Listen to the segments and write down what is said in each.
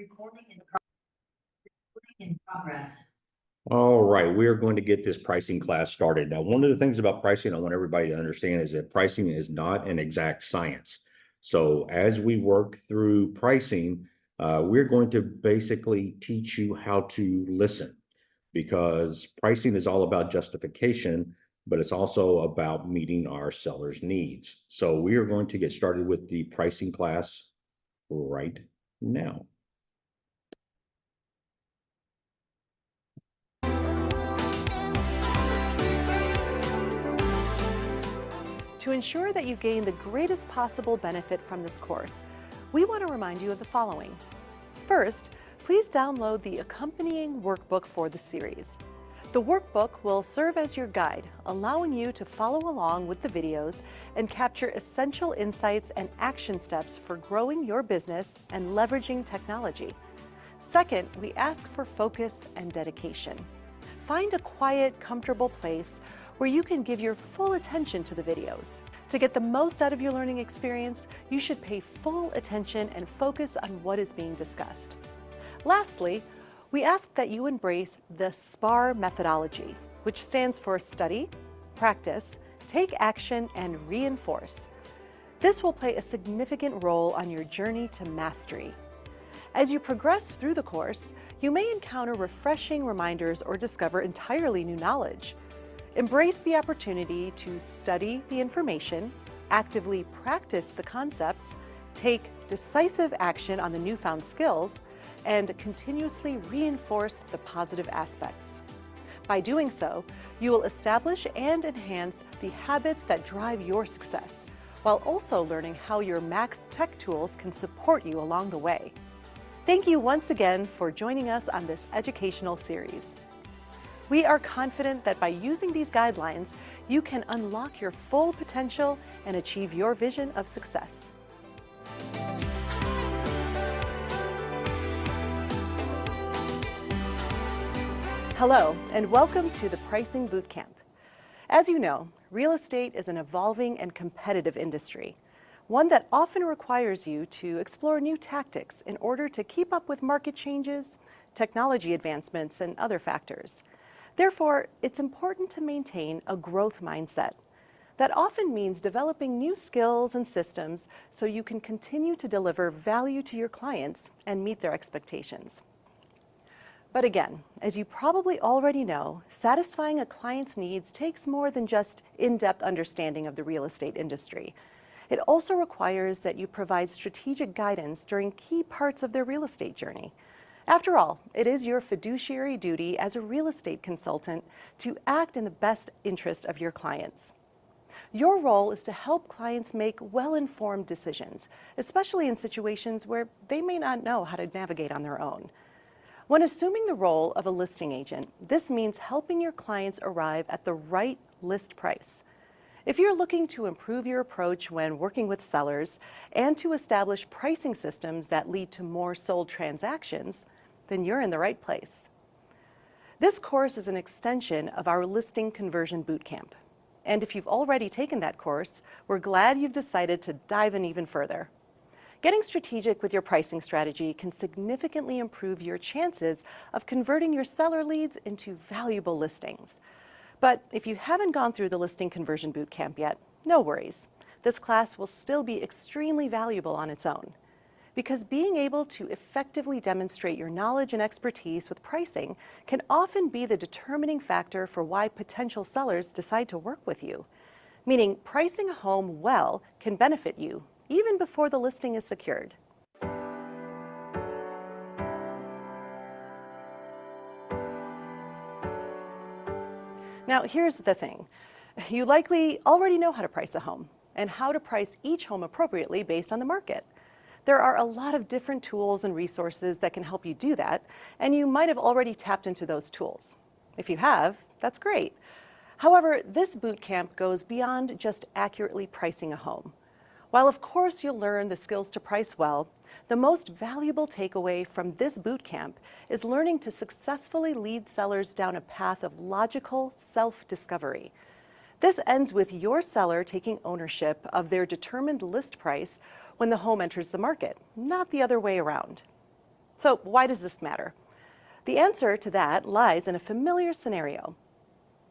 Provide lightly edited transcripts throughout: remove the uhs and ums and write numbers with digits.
Recording in progress. All right, we are going to get this pricing class started. Now, one of the things about pricing I want everybody to understand is that pricing is not an exact science. So as we work through pricing, we're going to basically teach you how to listen, because pricing is all about justification, but it's also about meeting our sellers' needs. So we are going to get started with the pricing class right now. To ensure that you gain the greatest possible benefit from this course, we want to remind you of the following. First, please download the accompanying workbook for the series. The workbook will serve as your guide, allowing you to follow along with the videos and capture essential insights and action steps for growing your business and leveraging technology. Second, we ask for focus and dedication. Find a quiet, comfortable place where you can give your full attention to the videos. To get the most out of your learning experience, you should pay full attention and focus on what is being discussed. Lastly, we ask that you embrace the SPAR methodology, which stands for study, practice, take action, and reinforce. This will play a significant role on your journey to mastery. As you progress through the course, you may encounter refreshing reminders or discover entirely new knowledge. Embrace the opportunity to study the information, actively practice the concepts, take decisive action on the newfound skills, and continuously reinforce the positive aspects. By doing so, you will establish and enhance the habits that drive your success, while also learning how your Max Tech tools can support you along the way. Thank you once again for joining us on this educational series. We are confident that by using these guidelines, you can unlock your full potential and achieve your vision of success. Hello, and welcome to the Pricing Bootcamp. As you know, real estate is an evolving and competitive industry, one that often requires you to explore new tactics in order to keep up with market changes, technology advancements, and other factors. Therefore, it's important to maintain a growth mindset. That often means developing new skills and systems so you can continue to deliver value to your clients and meet their expectations. But again, as you probably already know, satisfying a client's needs takes more than just in-depth understanding of the real estate industry. It also requires that you provide strategic guidance during key parts of their real estate journey. After all, it is your fiduciary duty as a real estate consultant to act in the best interest of your clients. Your role is to help clients make well-informed decisions, especially in situations where they may not know how to navigate on their own. When assuming the role of a listing agent, this means helping your clients arrive at the right list price. If you're looking to improve your approach when working with sellers and to establish pricing systems that lead to more sold transactions, then you're in the right place. This course is an extension of our Listing Conversion Bootcamp. And if you've already taken that course, we're glad you've decided to dive in even further. Getting strategic with your pricing strategy can significantly improve your chances of converting your seller leads into valuable listings. But if you haven't gone through the Listing Conversion Bootcamp yet, no worries. This class will still be extremely valuable on its own. Because being able to effectively demonstrate your knowledge and expertise with pricing can often be the determining factor for why potential sellers decide to work with you. Meaning, pricing a home well can benefit you even before the listing is secured. Now, here's the thing. You likely already know how to price a home and how to price each home appropriately based on the market. There are a lot of different tools and resources that can help you do that, and you might have already tapped into those tools. If you have, that's great. However, this bootcamp goes beyond just accurately pricing a home. While of course you'll learn the skills to price well, the most valuable takeaway from this bootcamp is learning to successfully lead sellers down a path of logical self-discovery. This ends with your seller taking ownership of their determined list price when the home enters the market, not the other way around. So why does this matter? The answer to that lies in a familiar scenario.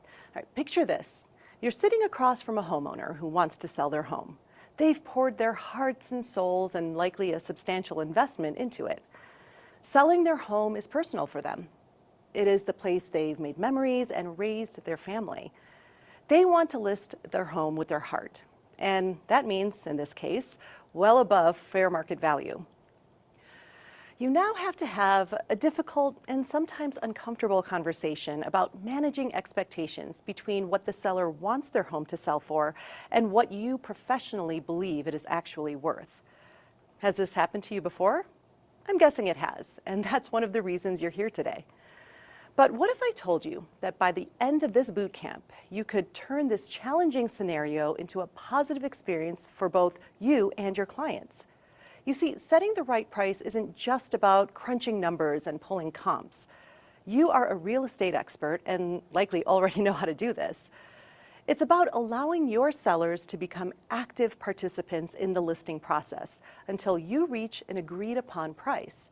All right, picture this. You're sitting across from a homeowner who wants to sell their home. They've poured their hearts and souls and likely a substantial investment into it. Selling their home is personal for them. It is the place they've made memories and raised their family. They want to list their home with their heart, and that means, in this case, well above fair market value. You now have to have a difficult and sometimes uncomfortable conversation about managing expectations between what the seller wants their home to sell for and what you professionally believe it is actually worth. Has this happened to you before? I'm guessing it has, and that's one of the reasons you're here today. But what if I told you that by the end of this boot camp, you could turn this challenging scenario into a positive experience for both you and your clients? You see, setting the right price isn't just about crunching numbers and pulling comps. You are a real estate expert and likely already know how to do this. It's about allowing your sellers to become active participants in the listing process until you reach an agreed upon price.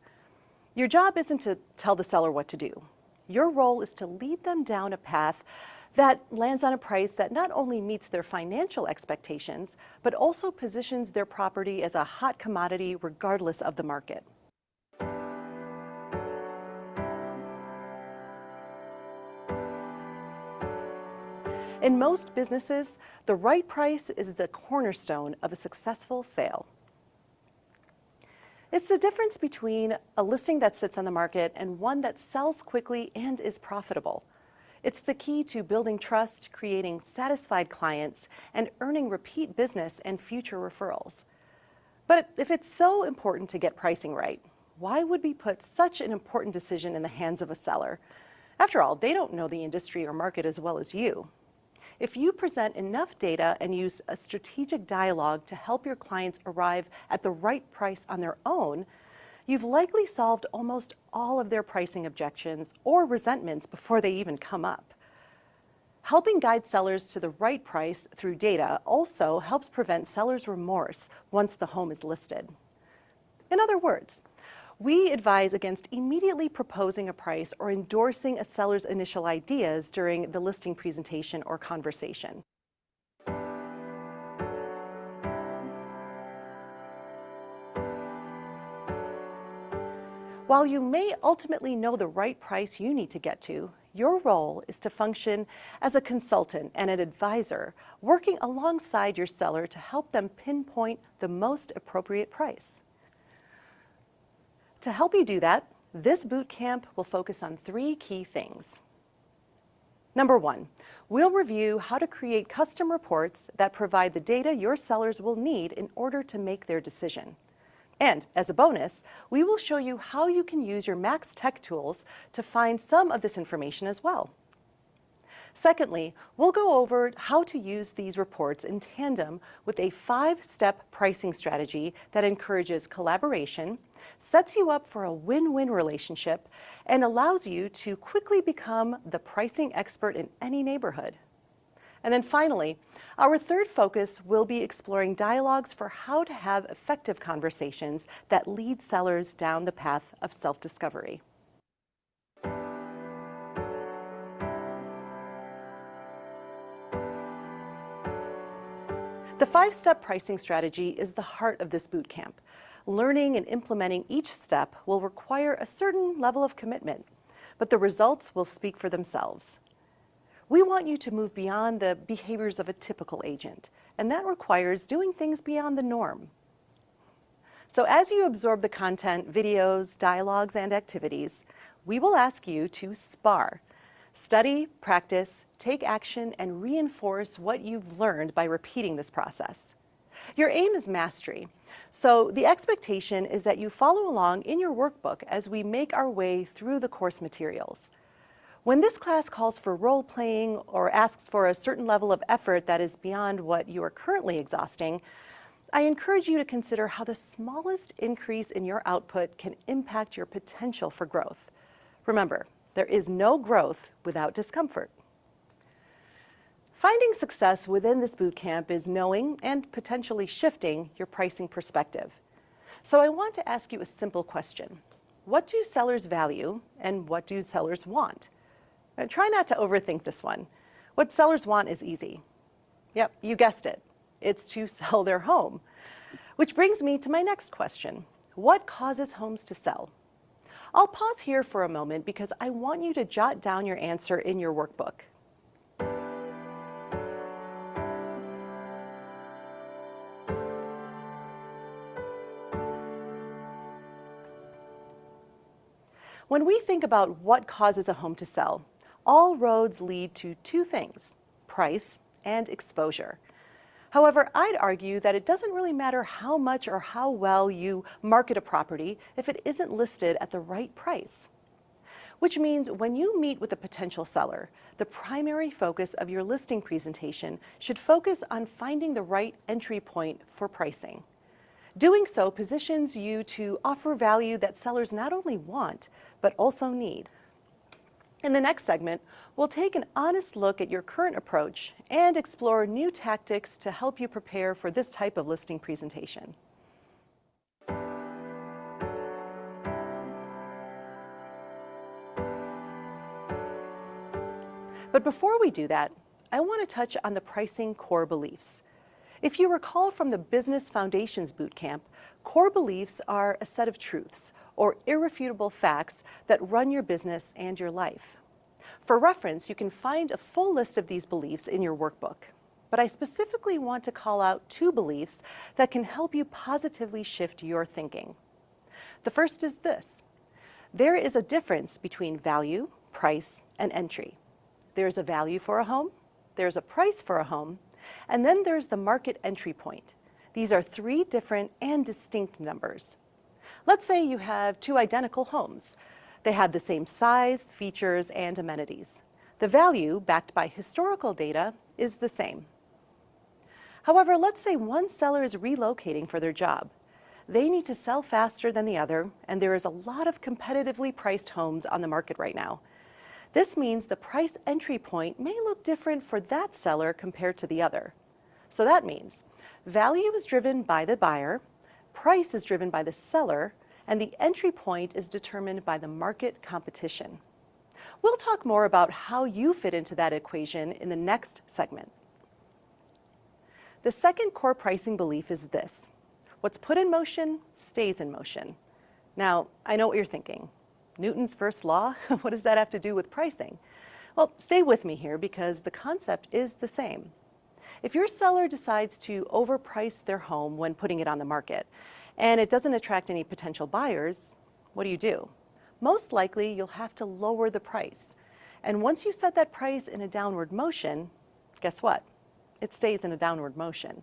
Your job isn't to tell the seller what to do. Your role is to lead them down a path that lands on a price that not only meets their financial expectations, but also positions their property as a hot commodity regardless of the market. In most businesses, the right price is the cornerstone of a successful sale. It's the difference between a listing that sits on the market and one that sells quickly and is profitable. It's the key to building trust, creating satisfied clients, and earning repeat business and future referrals. But if it's so important to get pricing right, why would we put such an important decision in the hands of a seller? After all, they don't know the industry or market as well as you. If you present enough data and use a strategic dialogue to help your clients arrive at the right price on their own, you've likely solved almost all of their pricing objections or resentments before they even come up. Helping guide sellers to the right price through data also helps prevent sellers' remorse once the home is listed. In other words, we advise against immediately proposing a price or endorsing a seller's initial ideas during the listing presentation or conversation. While you may ultimately know the right price you need to get to, your role is to function as a consultant and an advisor, working alongside your seller to help them pinpoint the most appropriate price. To help you do that, this boot camp will focus on 3 key things. Number 1, we'll review how to create custom reports that provide the data your sellers will need in order to make their decision. And as a bonus, we will show you how you can use your Max Tech tools to find some of this information as well. Secondly, we'll go over how to use these reports in tandem with a 5-step pricing strategy that encourages collaboration, sets you up for a win-win relationship, and allows you to quickly become the pricing expert in any neighborhood. And then finally, our third focus will be exploring dialogues for how to have effective conversations that lead sellers down the path of self-discovery. The 5-step pricing strategy is the heart of this boot camp. Learning and implementing each step will require a certain level of commitment, but the results will speak for themselves. We want you to move beyond the behaviors of a typical agent, and that requires doing things beyond the norm. So as you absorb the content, videos, dialogues, and activities, we will ask you to spar. Study, practice, take action, and reinforce what you've learned by repeating this process. Your aim is mastery, so the expectation is that you follow along in your workbook as we make our way through the course materials. When this class calls for role-playing or asks for a certain level of effort that is beyond what you are currently exhausting, I encourage you to consider how the smallest increase in your output can impact your potential for growth. Remember, there is no growth without discomfort. Finding success within this boot camp is knowing and potentially shifting your pricing perspective. So I want to ask you a simple question. what do sellers value and what do sellers want? Now, try not to overthink this one. What sellers want is easy. Yep, you guessed it. It's to sell their home. Which brings me to my next question. What causes homes to sell? I'll pause here for a moment because I want you to jot down your answer in your workbook. When we think about what causes a home to sell, all roads lead to two things: price and exposure. However, I'd argue that it doesn't really matter how much or how well you market a property if it isn't listed at the right price. Which means when you meet with a potential seller, the primary focus of your listing presentation should focus on finding the right entry point for pricing. Doing so positions you to offer value that sellers not only want, but also need. In the next segment, we'll take an honest look at your current approach and explore new tactics to help you prepare for this type of listing presentation. But before we do that, I want to touch on the pricing core beliefs. If you recall from the Business Foundations Bootcamp, core beliefs are a set of truths or irrefutable facts that run your business and your life. For reference, you can find a full list of these beliefs in your workbook, but I specifically want to call out two beliefs that can help you positively shift your thinking. The first is this: there is a difference between value, price, and entry. There's a value for a home, there's a price for a home, and then there's the market entry point. These are three different and distinct numbers. Let's say you have two identical homes. They have the same size, features, and amenities. The value, backed by historical data, is the same. However, let's say one seller is relocating for their job. They need to sell faster than the other, and there is a lot of competitively priced homes on the market right now. This means the price entry point may look different for that seller compared to the other. So that means value is driven by the buyer, price is driven by the seller, and the entry point is determined by the market competition. We'll talk more about how you fit into that equation in the next segment. The second core pricing belief is this: what's put in motion stays in motion. Now, I know what you're thinking. Newton's first law? What does that have to do with pricing? Well, stay with me here because the concept is the same. If your seller decides to overprice their home when putting it on the market, and it doesn't attract any potential buyers, what do? Most likely, you'll have to lower the price. And once you set that price in a downward motion, guess what? It stays in a downward motion.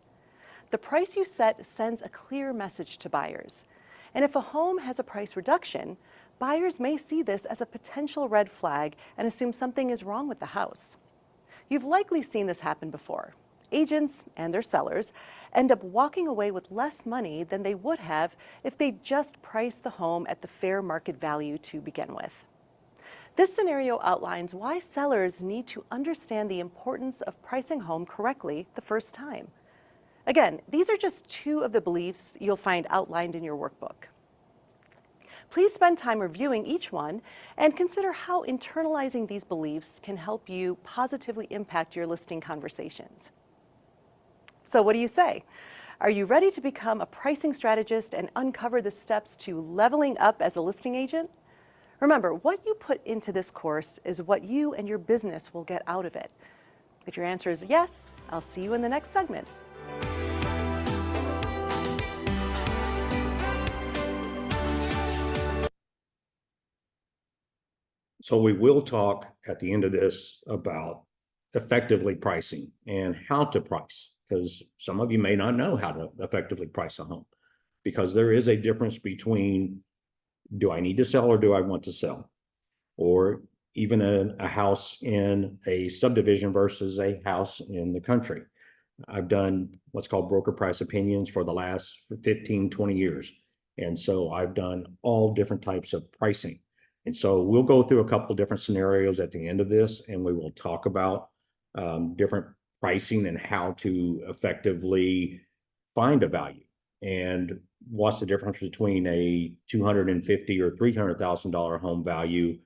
The price you set sends a clear message to buyers. And if a home has a price reduction, buyers may see this as a potential red flag and assume something is wrong with the house. You've likely seen this happen before. Agents and their sellers end up walking away with less money than they would have if they just priced the home at the fair market value to begin with. This scenario outlines why sellers need to understand the importance of pricing home correctly the first time. Again, these are just two of the beliefs you'll find outlined in your workbook. Please spend time reviewing each one and consider how internalizing these beliefs can help you positively impact your listing conversations. So what do you say? Are you ready to become a pricing strategist and uncover the steps to leveling up as a listing agent? Remember, what you put into this course is what you and your business will get out of it. If your answer is yes, I'll see you in the next segment. So we will talk at the end of this about effectively pricing and how to price, because some of you may not know how to effectively price a home, because there is a difference between, do I need to sell or do I want to sell? Or even a house in a subdivision versus a house in the country. I've done what's called broker price opinions for the last 15, 20 years. And so I've done all different types of pricing. And so we'll go through a couple of different scenarios at the end of this, and we will talk about different pricing and how to effectively find a value. And what's the difference between a $250,000 or $300,000 home value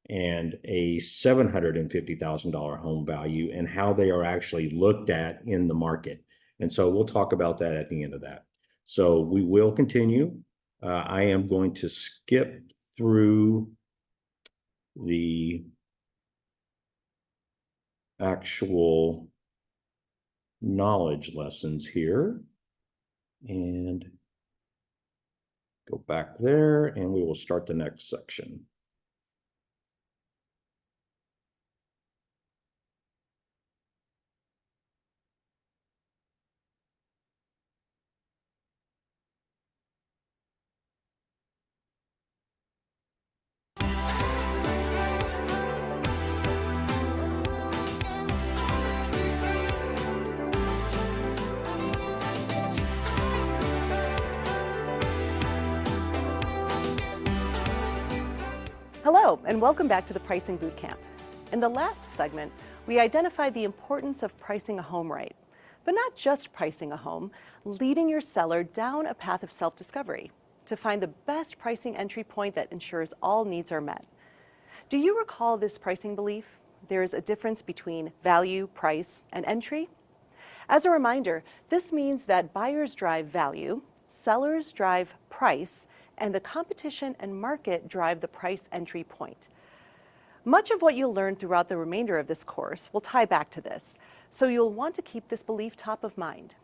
and a $750,000 home value, and how they are actually looked at in the market. And so we'll talk about that at the end of that. So we will continue. I am going to skip through the actual knowledge lessons here and go back there, and we will start the next section. Hello, and welcome back to the Pricing Bootcamp. In the last segment, we identified the importance of pricing a home right, but not just pricing a home, leading your seller down a path of self-discovery to find the best pricing entry point that ensures all needs are met. Do you recall this pricing belief? There is a difference between value, price, and entry. As a reminder, this means that buyers drive value, sellers drive price, and the competition and market drive the price entry point. Much of what you'll learn throughout the remainder of this course will tie back to this, so you'll want to keep this belief top of mind.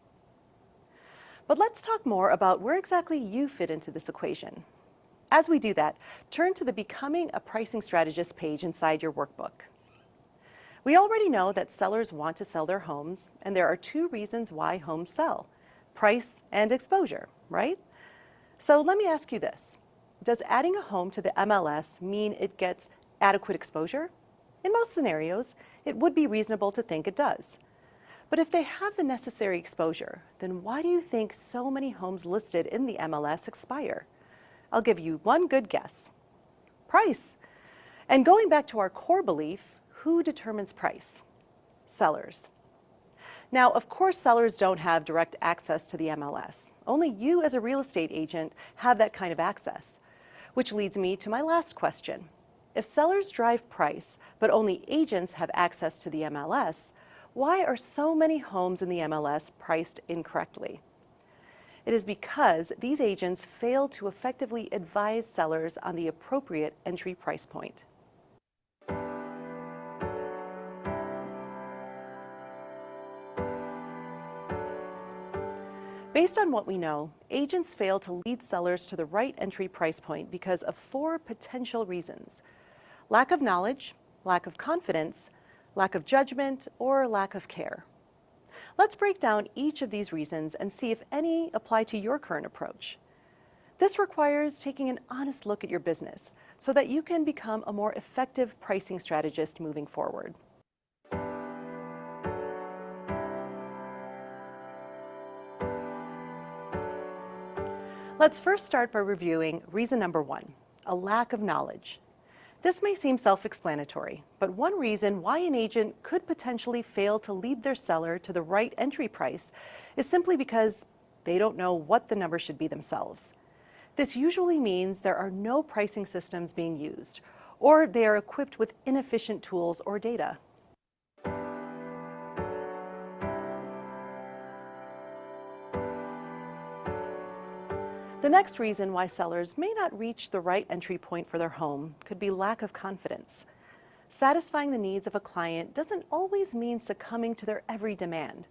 But let's talk more about where exactly you fit into this equation. As we do that, turn to the Becoming a Pricing Strategist page inside your workbook. We already know that sellers want to sell their homes, and there are two reasons why homes sell: price and exposure, right? So let me ask you this. Does adding a home to the MLS mean it gets adequate exposure? In most scenarios, it would be reasonable to think it does. But if they have the necessary exposure, then why do you think so many homes listed in the MLS expire? I'll give you one good guess. Price. And going back to our core belief, who determines price? Sellers. Now, of course, sellers don't have direct access to the MLS. Only you as a real estate agent have that kind of access, which leads me to my last question. If sellers drive price, but only agents have access to the MLS, why are so many homes in the MLS priced incorrectly? It is because these agents fail to effectively advise sellers on the appropriate entry price point. Based on what we know, agents fail to lead sellers to the right entry price point because of four potential reasons: lack of knowledge, lack of confidence, lack of judgment, or lack of care. Let's break down each of these reasons and see if any apply to your current approach. This requires taking an honest look at your business so that you can become a more effective pricing strategist moving forward. Let's first start by reviewing reason number one, a lack of knowledge. This may seem self-explanatory, but one reason why an agent could potentially fail to lead their seller to the right entry price is simply because they don't know what the number should be themselves. This usually means there are no pricing systems being used, or they are equipped with inefficient tools or data. The next reason why sellers may not reach the right entry point for their home could be lack of confidence. Satisfying the needs of a client doesn't always mean succumbing to their every demand.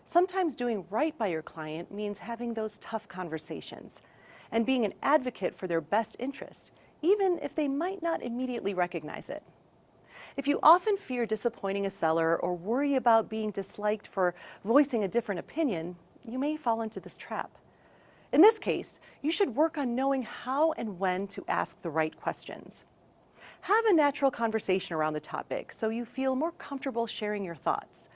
Sometimes doing right by your client means having those tough conversations and being an advocate for their best interests, even if they might not immediately recognize it. If you often fear disappointing a seller or worry about being disliked for voicing a different opinion, you may fall into this trap. In this case, you should work on knowing how and when to ask the right questions. Have a natural conversation around the topic so you feel more comfortable sharing your thoughts.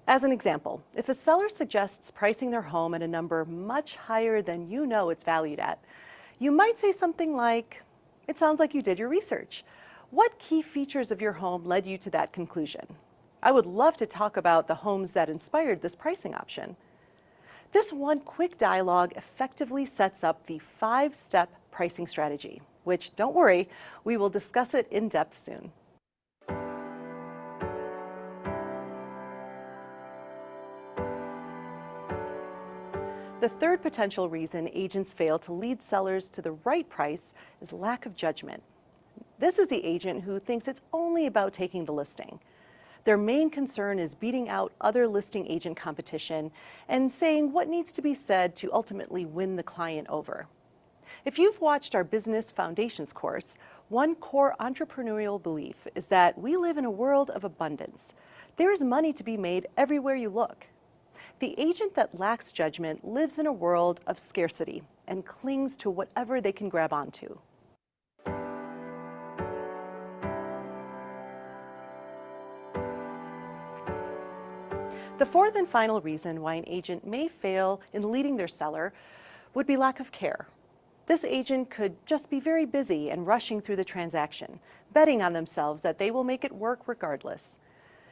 As an example, if a seller suggests pricing their home at a number much higher than you know it's valued at, you might say something like, "It sounds like you did your research. What key features of your home led you to that conclusion? I would love to talk about the homes that inspired this pricing option." This one quick dialogue effectively sets up the 5-step pricing strategy, which, don't worry, we will discuss it in depth soon. The third potential reason agents fail to lead sellers to the right price is lack of judgment. This is the agent who thinks it's only about taking the listing. Their main concern is beating out other listing agent competition and saying what needs to be said to ultimately win the client over. If you've watched our Business Foundations course, one core entrepreneurial belief is that we live in a world of abundance. There is money to be made everywhere you look. The agent that lacks judgment lives in a world of scarcity and clings to whatever they can grab onto. The fourth and final reason why an agent may fail in leading their seller would be lack of care. This agent could just be very busy and rushing through the transaction, betting on themselves that they will make it work regardless.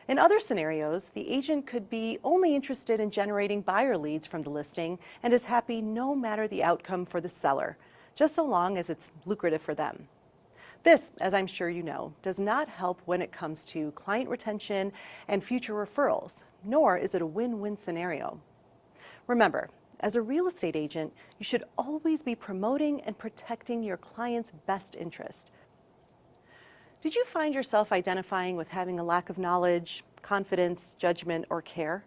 In other scenarios, the agent could be only interested in generating buyer leads from the listing and is happy no matter the outcome for the seller, just so long as it's lucrative for them. This, as I'm sure you know, does not help when it comes to client retention and future referrals, nor is it a win-win scenario. Remember, as a real estate agent, you should always be promoting and protecting your client's best interest. Did you find yourself identifying with having a lack of knowledge, confidence, judgment, or care?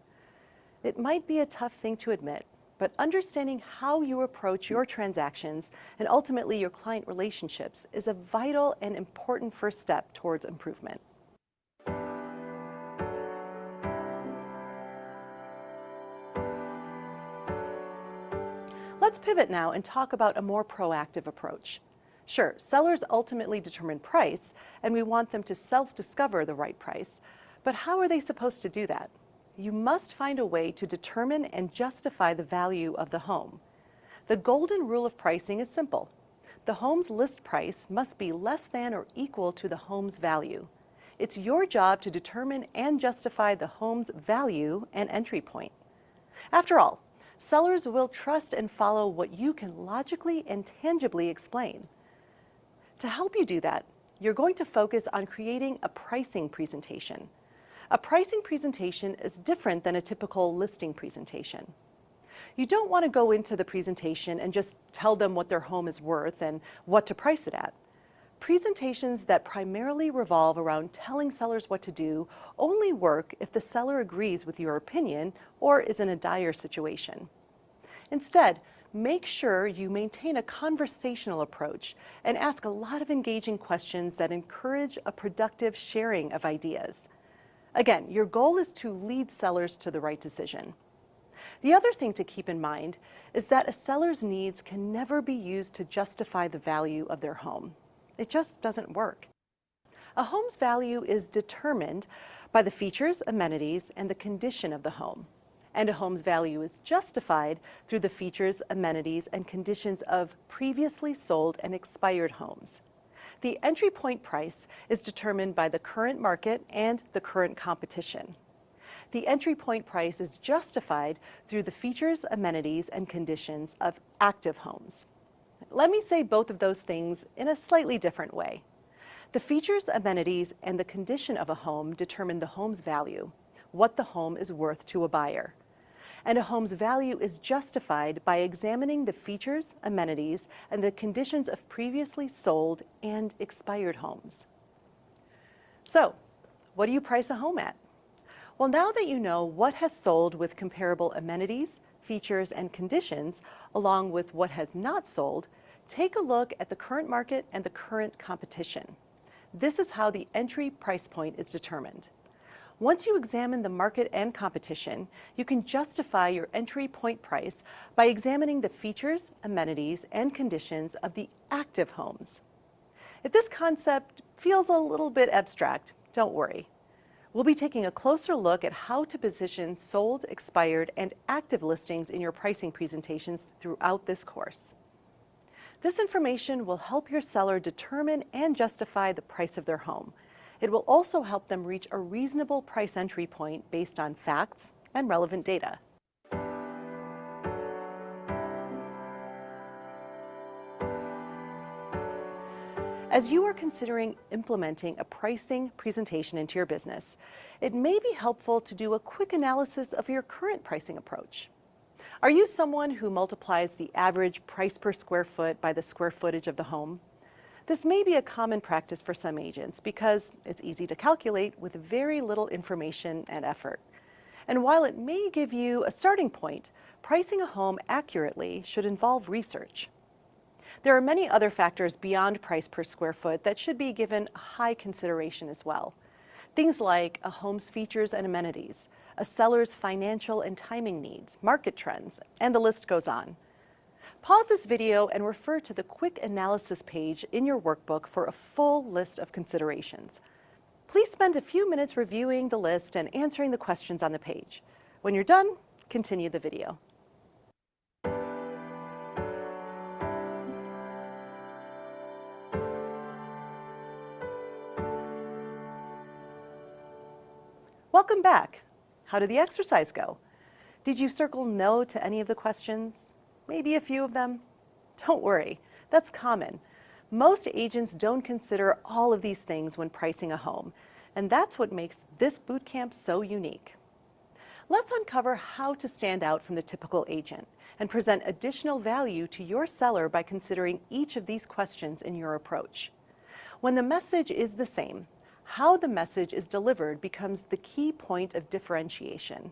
It might be a tough thing to admit, but understanding how you approach your transactions and ultimately your client relationships is a vital and important first step towards improvement. Let's pivot now and talk about a more proactive approach. Sure, sellers ultimately determine price, and we want them to self-discover the right price, but how are they supposed to do that? You must find a way to determine and justify the value of the home. The golden rule of pricing is simple. The home's list price must be less than or equal to the home's value. It's your job to determine and justify the home's value and entry point. After all, sellers will trust and follow what you can logically and tangibly explain. To help you do that, you're going to focus on creating a pricing presentation. A pricing presentation is different than a typical listing presentation. You don't want to go into the presentation and just tell them what their home is worth and what to price it at. Presentations that primarily revolve around telling sellers what to do only work if the seller agrees with your opinion or is in a dire situation. Instead, make sure you maintain a conversational approach and ask a lot of engaging questions that encourage a productive sharing of ideas. Again, your goal is to lead sellers to the right decision. The other thing to keep in mind is that a seller's needs can never be used to justify the value of their home. It just doesn't work. A home's value is determined by the features, amenities, and the condition of the home. And a home's value is justified through the features, amenities, and conditions of previously sold and expired homes. The entry point price is determined by the current market and the current competition. The entry point price is justified through the features, amenities, and conditions of active homes. Let me say both of those things in a slightly different way. The features, amenities, and the condition of a home determine the home's value, what the home is worth to a buyer. And a home's value is justified by examining the features, amenities, and the conditions of previously sold and expired homes. So, what do you price a home at? Well, now that you know what has sold with comparable amenities, features, and conditions, along with what has not sold, take a look at the current market and the current competition. This is how the entry price point is determined. Once you examine the market and competition, you can justify your entry point price by examining the features, amenities, and conditions of the active homes. If this concept feels a little bit abstract, don't worry. We'll be taking a closer look at how to position sold, expired, and active listings in your pricing presentations throughout this course. This information will help your seller determine and justify the price of their home. It will also help them reach a reasonable price entry point based on facts and relevant data. As you are considering implementing a pricing presentation into your business, it may be helpful to do a quick analysis of your current pricing approach. Are you someone who multiplies the average price per square foot by the square footage of the home? This may be a common practice for some agents because it's easy to calculate with very little information and effort. And while it may give you a starting point, pricing a home accurately should involve research. There are many other factors beyond price per square foot that should be given high consideration as well. Things like a home's features and amenities, a seller's financial and timing needs, market trends, and the list goes on. Pause this video and refer to the quick analysis page in your workbook for a full list of considerations. Please spend a few minutes reviewing the list and answering the questions on the page. When you're done, continue the video. Welcome back. How did the exercise go? Did you circle no to any of the questions? Maybe a few of them? Don't worry, that's common. Most agents don't consider all of these things when pricing a home, and that's what makes this bootcamp so unique. Let's uncover how to stand out from the typical agent and present additional value to your seller by considering each of these questions in your approach. When the message is the same, how the message is delivered becomes the key point of differentiation.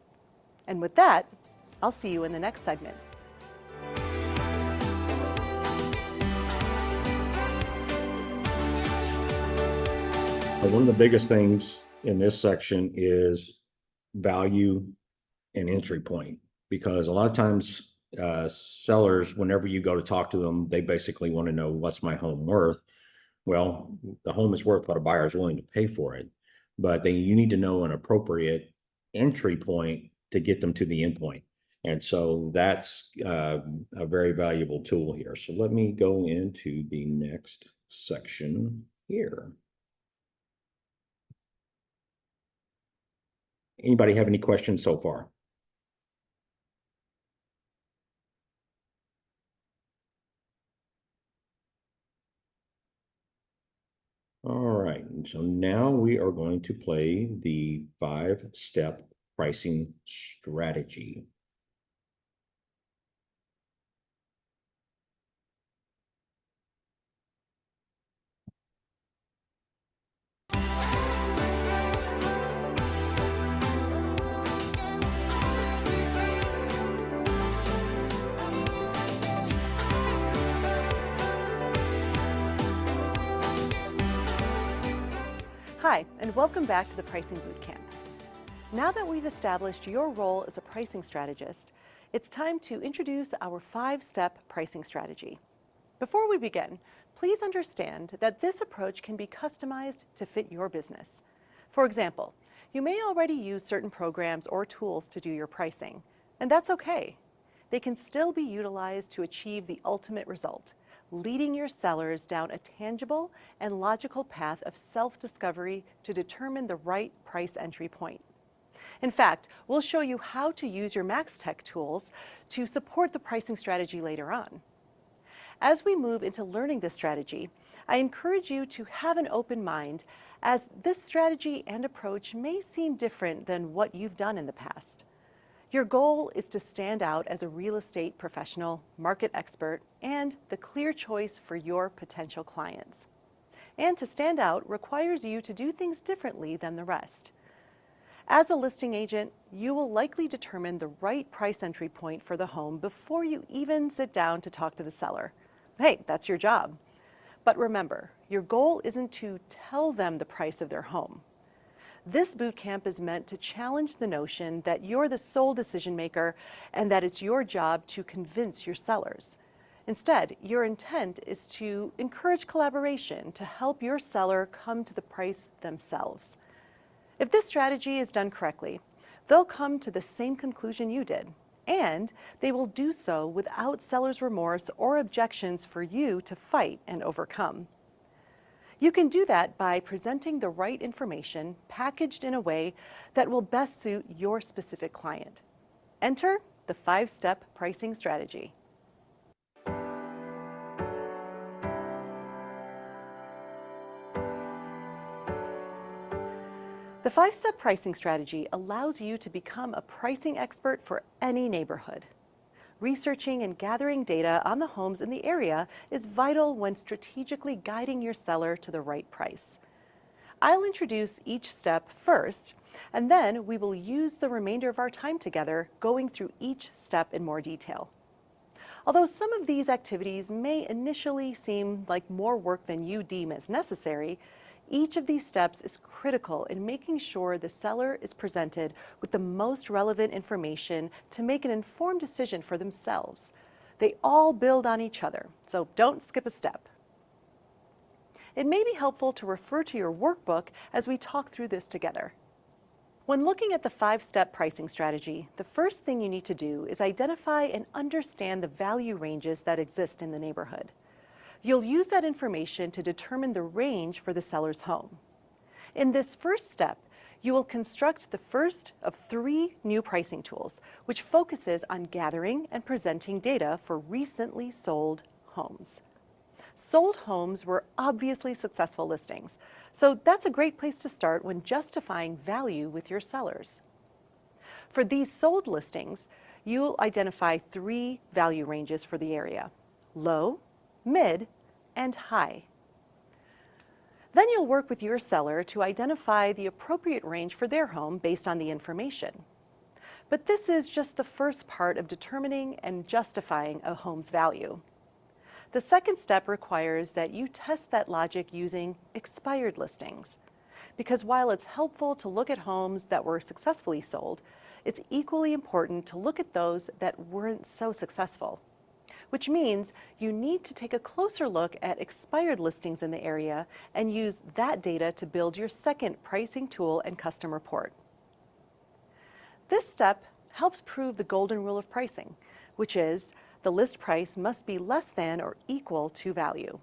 And with that, I'll see you in the next segment. One of the biggest things in this section is value and entry point, because a lot of times sellers, whenever you go to talk to them, they basically want to know, what's my home worth? Well, the home is worth what a buyer is willing to pay for it, but then you need to know an appropriate entry point to get them to the end point. And so that's a very valuable tool here. So let me go into the next section here. Anybody have any questions so far? All right, so now we are going to play the 5-step pricing strategy. Hi, and welcome back to the Pricing Bootcamp. Now that we've established your role as a pricing strategist, it's time to introduce our 5-step pricing strategy. Before we begin, please understand that this approach can be customized to fit your business. For example, you may already use certain programs or tools to do your pricing, and that's okay. They can still be utilized to achieve the ultimate result, leading your sellers down a tangible and logical path of self-discovery to determine the right price entry point. In fact, we'll show you how to use your MaxTech tools to support the pricing strategy later on. As we move into learning this strategy, I encourage you to have an open mind, as this strategy and approach may seem different than what you've done in the past. Your goal is to stand out as a real estate professional, market expert, and the clear choice for your potential clients. And to stand out requires you to do things differently than the rest. As a listing agent, you will likely determine the right price entry point for the home before you even sit down to talk to the seller. Hey, that's your job. But remember, your goal isn't to tell them the price of their home. This bootcamp is meant to challenge the notion that you're the sole decision maker and that it's your job to convince your sellers. Instead, your intent is to encourage collaboration to help your seller come to the price themselves. If this strategy is done correctly, they'll come to the same conclusion you did, and they will do so without seller's remorse or objections for you to fight and overcome. You can do that by presenting the right information packaged in a way that will best suit your specific client. Enter the 5-step pricing strategy. The five-step pricing strategy allows you to become a pricing expert for any neighborhood. Researching and gathering data on the homes in the area is vital when strategically guiding your seller to the right price. I'll introduce each step first, and then we will use the remainder of our time together going through each step in more detail. Although some of these activities may initially seem like more work than you deem as necessary, each of these steps is critical in making sure the seller is presented with the most relevant information to make an informed decision for themselves. They all build on each other, so don't skip a step. It may be helpful to refer to your workbook as we talk through this together. When looking at the five-step pricing strategy, the first thing you need to do is identify and understand the value ranges that exist in the neighborhood. You'll use that information to determine the range for the seller's home. In this first step, you will construct the first of 3 new pricing tools, which focuses on gathering and presenting data for recently sold homes. Sold homes were obviously successful listings, so that's a great place to start when justifying value with your sellers. For these sold listings, you'll identify 3 value ranges for the area: low, mid, and high. Then you'll work with your seller to identify the appropriate range for their home based on the information. But this is just the first part of determining and justifying a home's value. The second step requires that you test that logic using expired listings. Because while it's helpful to look at homes that were successfully sold, it's equally important to look at those that weren't so successful. Which means you need to take a closer look at expired listings in the area and use that data to build your second pricing tool and custom report. This step helps prove the golden rule of pricing, which is the list price must be less than or equal to value.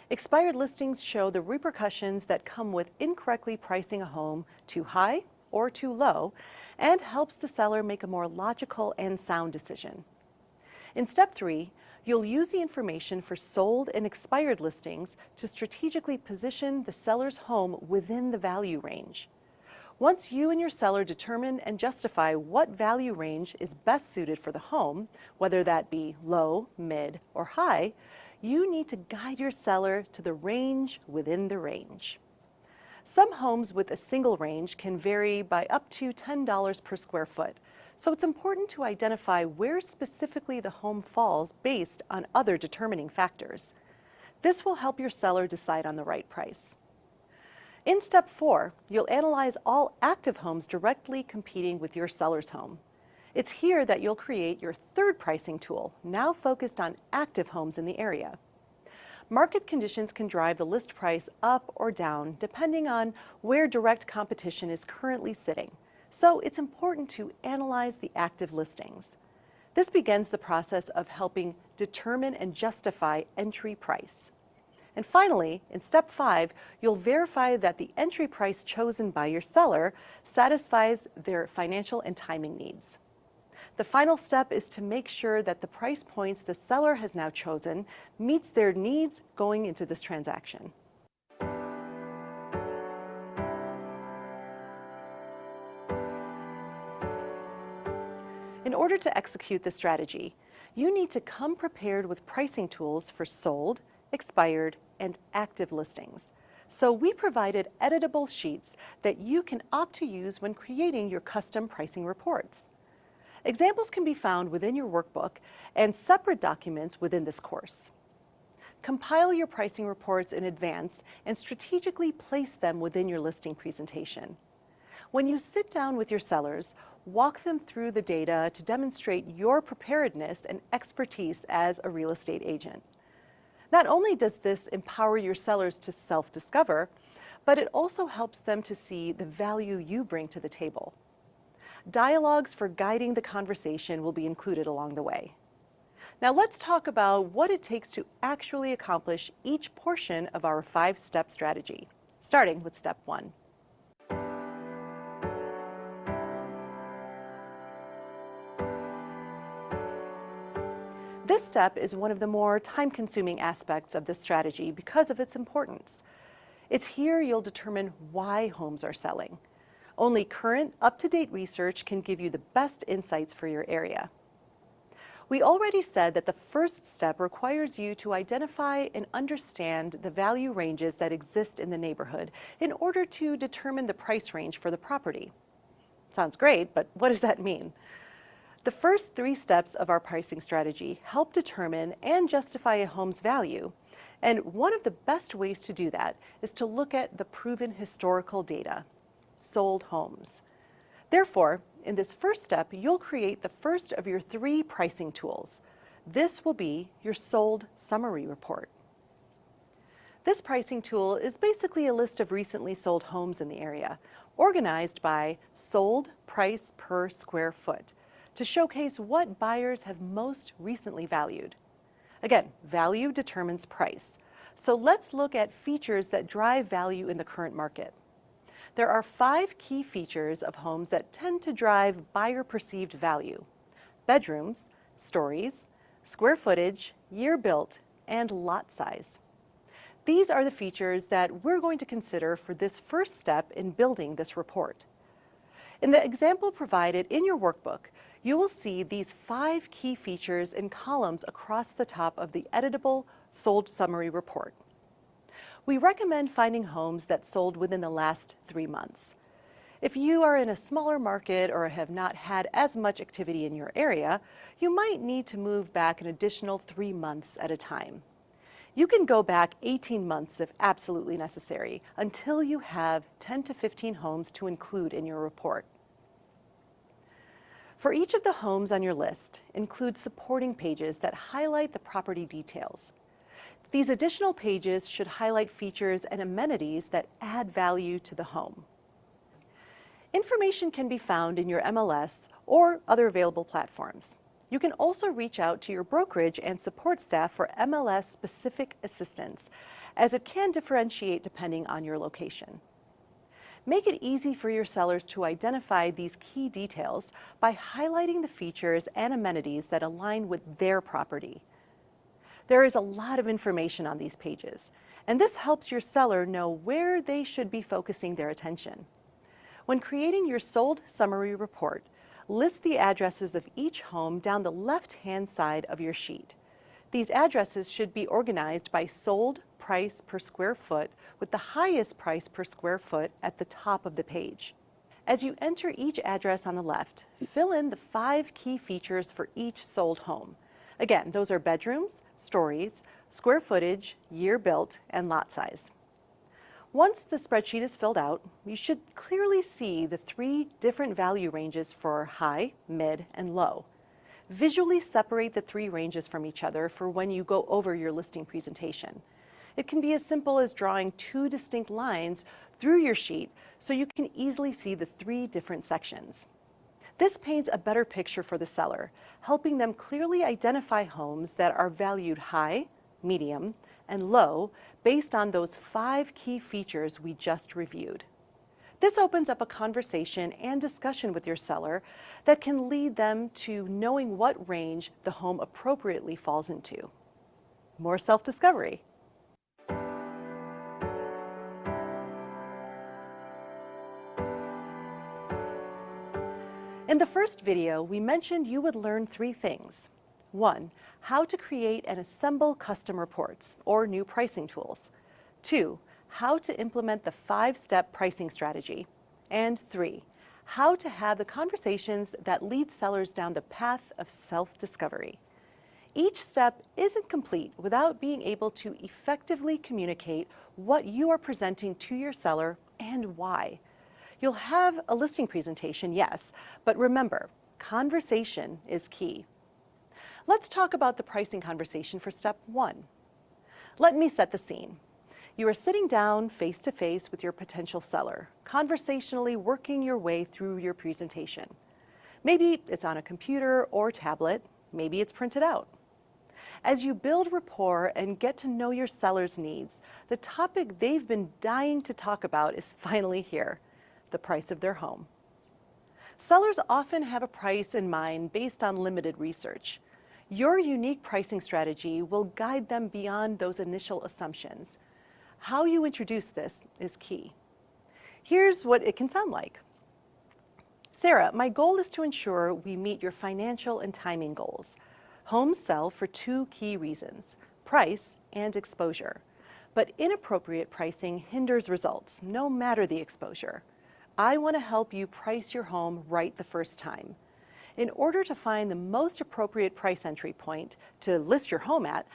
Expired listings show the repercussions that come with incorrectly pricing a home too high or too low, and helps the seller make a more logical and sound decision. In step 3, you'll use the information for sold and expired listings to strategically position the seller's home within the value range. Once you and your seller determine and justify what value range is best suited for the home, whether that be low, mid, or high, you need to guide your seller to the range within the range. Some homes with a single range can vary by up to $10 per square foot, so it's important to identify where specifically the home falls based on other determining factors. This will help your seller decide on the right price. In step 4, you'll analyze all active homes directly competing with your seller's home. It's here that you'll create your third pricing tool, now focused on active homes in the area. Market conditions can drive the list price up or down depending on where direct competition is currently sitting. So it's important to analyze the active listings. This begins the process of helping determine and justify entry price. And finally, in step 5, you'll verify that the entry price chosen by your seller satisfies their financial and timing needs. The final step is to make sure that the price points the seller has now chosen meets their needs going into this transaction. In order to execute this strategy, you need to come prepared with pricing tools for sold, expired, and active listings. So we provided editable sheets that you can opt to use when creating your custom pricing reports. Examples can be found within your workbook and separate documents within this course. Compile your pricing reports in advance and strategically place them within your listing presentation. When you sit down with your sellers, walk them through the data to demonstrate your preparedness and expertise as a real estate agent. Not only does this empower your sellers to self-discover, but it also helps them to see the value you bring to the table. Dialogues for guiding the conversation will be included along the way. Now let's talk about what it takes to actually accomplish each portion of our 5-step strategy, starting with step 1. This step is one of the more time-consuming aspects of this strategy because of its importance. It's here you'll determine why homes are selling. Only current, up-to-date research can give you the best insights for your area. We already said that the first step requires you to identify and understand the value ranges that exist in the neighborhood in order to determine the price range for the property. Sounds great, but what does that mean? The first 3 steps of our pricing strategy help determine and justify a home's value. And one of the best ways to do that is to look at the proven historical data, sold homes. Therefore, in this first step, you'll create the first of your 3 pricing tools. This will be your sold summary report. This pricing tool is basically a list of recently sold homes in the area, organized by sold price per square foot, to showcase what buyers have most recently valued. Again, value determines price. So let's look at features that drive value in the current market. There are 5 key features of homes that tend to drive buyer perceived value: bedrooms, stories, square footage, year built, and lot size. These are the features that we're going to consider for this first step in building this report. In the example provided in your workbook, you will see these 5 key features in columns across the top of the editable sold summary report. We recommend finding homes that sold within the last 3 months. If you are in a smaller market or have not had as much activity in your area, you might need to move back an additional 3 months at a time. You can go back 18 months if absolutely necessary, until you have 10 to 15 homes to include in your report. For each of the homes on your list, include supporting pages that highlight the property details. These additional pages should highlight features and amenities that add value to the home. Information can be found in your MLS or other available platforms. You can also reach out to your brokerage and support staff for MLS-specific assistance, as it can differentiate depending on your location. Make it easy for your sellers to identify these key details by highlighting the features and amenities that align with their property. There is a lot of information on these pages, and this helps your seller know where they should be focusing their attention. When creating your sold summary report, list the addresses of each home down the left-hand side of your sheet. These addresses should be organized by sold price per square foot, with the highest price per square foot at the top of the page. As you enter each address on the left, fill in the 5 key features for each sold home. Again, those are bedrooms, stories, square footage, year built, and lot size. Once the spreadsheet is filled out, you should clearly see the 3 different value ranges for high, mid, and low. Visually separate the 3 ranges from each other for when you go over your listing presentation. It can be as simple as drawing 2 distinct lines through your sheet so you can easily see the 3 different sections. This paints a better picture for the seller, helping them clearly identify homes that are valued high, medium, and low based on those 5 key features we just reviewed. This opens up a conversation and discussion with your seller that can lead them to knowing what range the home appropriately falls into. More self-discovery. In the first video, we mentioned you would learn 3 things. 1, how to create and assemble custom reports or new pricing tools. 2, how to implement the 5-step pricing strategy. And 3, how to have the conversations that lead sellers down the path of self-discovery. Each step isn't complete without being able to effectively communicate what you are presenting to your seller and why. You'll have a listing presentation, yes, but remember, conversation is key. Let's talk about the pricing conversation for step 1. Let me set the scene. You are sitting down face to face with your potential seller, conversationally working your way through your presentation. Maybe it's on a computer or tablet, maybe it's printed out. As you build rapport and get to know your seller's needs, the topic they've been dying to talk about is finally here: the price of their home. Sellers often have a price in mind based on limited research. Your unique pricing strategy will guide them beyond those initial assumptions. How you introduce this is key. Here's what it can sound like. Sarah, my goal is to ensure we meet your financial and timing goals. Homes sell for two key reasons: price and exposure. But inappropriate pricing hinders results, no matter the exposure. I want to help you price your home right the first time. In order to find the most appropriate price entry point to list your home at,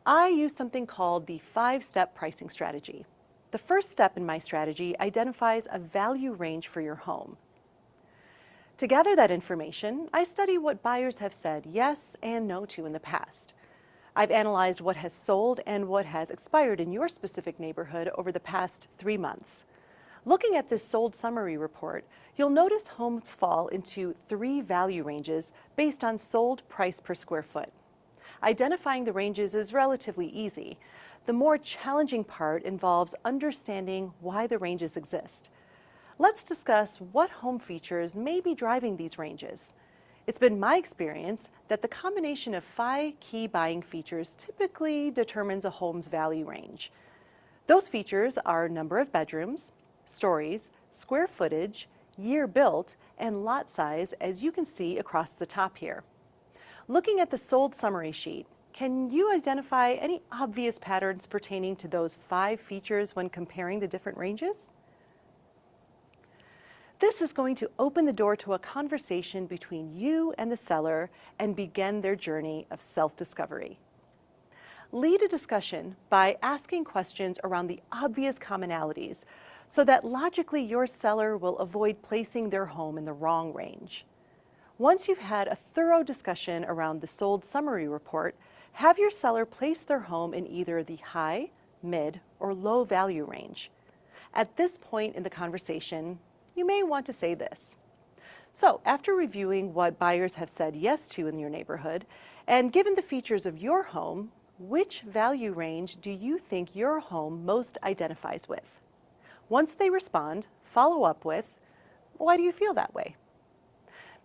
I use something called the 5-step pricing strategy. The first step in my strategy identifies a value range for your home. To gather that information, I study what buyers have said yes and no to in the past. I've analyzed what has sold and what has expired in your specific neighborhood over the past 3 months. Looking at this sold summary report, you'll notice homes fall into 3 value ranges based on sold price per square foot. Identifying the ranges is relatively easy. The more challenging part involves understanding why the ranges exist. Let's discuss what home features may be driving these ranges. It's been my experience that the combination of 5 key buying features typically determines a home's value range. Those features are number of bedrooms, stories, square footage, year built, and lot size, as you can see across the top here. Looking at the sold summary sheet, can you identify any obvious patterns pertaining to those 5 features when comparing the different ranges? This is going to open the door to a conversation between you and the seller and begin their journey of self-discovery. Lead a discussion by asking questions around the obvious commonalities so that logically your seller will avoid placing their home in the wrong range. Once you've had a thorough discussion around the sold summary report, have your seller place their home in either the high, mid, or low value range. At this point in the conversation, you may want to say this. So, after reviewing what buyers have said yes to in your neighborhood, and given the features of your home, which value range do you think your home most identifies with? Once they respond, follow up with, why do you feel that way?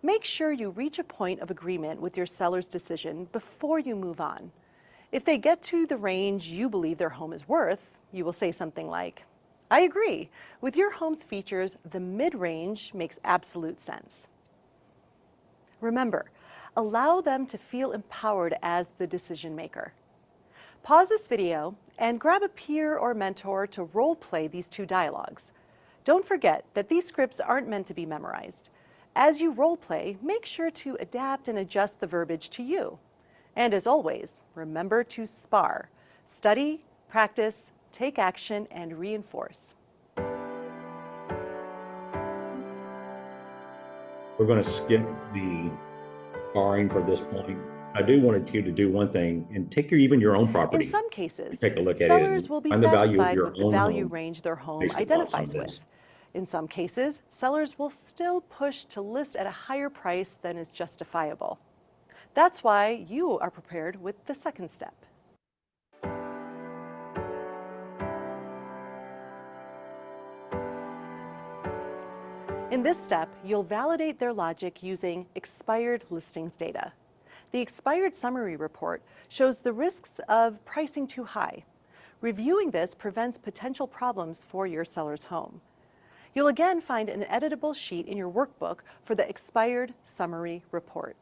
Make sure you reach a point of agreement with your seller's decision before you move on. If they get to the range you believe their home is worth, you will say something like, I agree. With your home's features, the mid-range makes absolute sense. Remember, allow them to feel empowered as the decision maker. Pause this video and grab a peer or mentor to role-play these 2 dialogues. Don't forget that these scripts aren't meant to be memorized. As you role-play, make sure to adapt and adjust the verbiage to you. And as always, remember to spar. Study, practice, take action, and reinforce. We're going to skip the sparring for this point. I do want you to do one thing and take your own property. In some cases, Take a look at it sellers and will be find the value of satisfied your with the own value home range their home based upon identifies some of this. with. In some cases, sellers will still push to list at a higher price than is justifiable. That's why you are prepared with the second step. In this step, you'll validate their logic using expired listings data. The expired summary report shows the risks of pricing too high. Reviewing this prevents potential problems for your seller's home. You'll again find an editable sheet in your workbook for the expired summary report.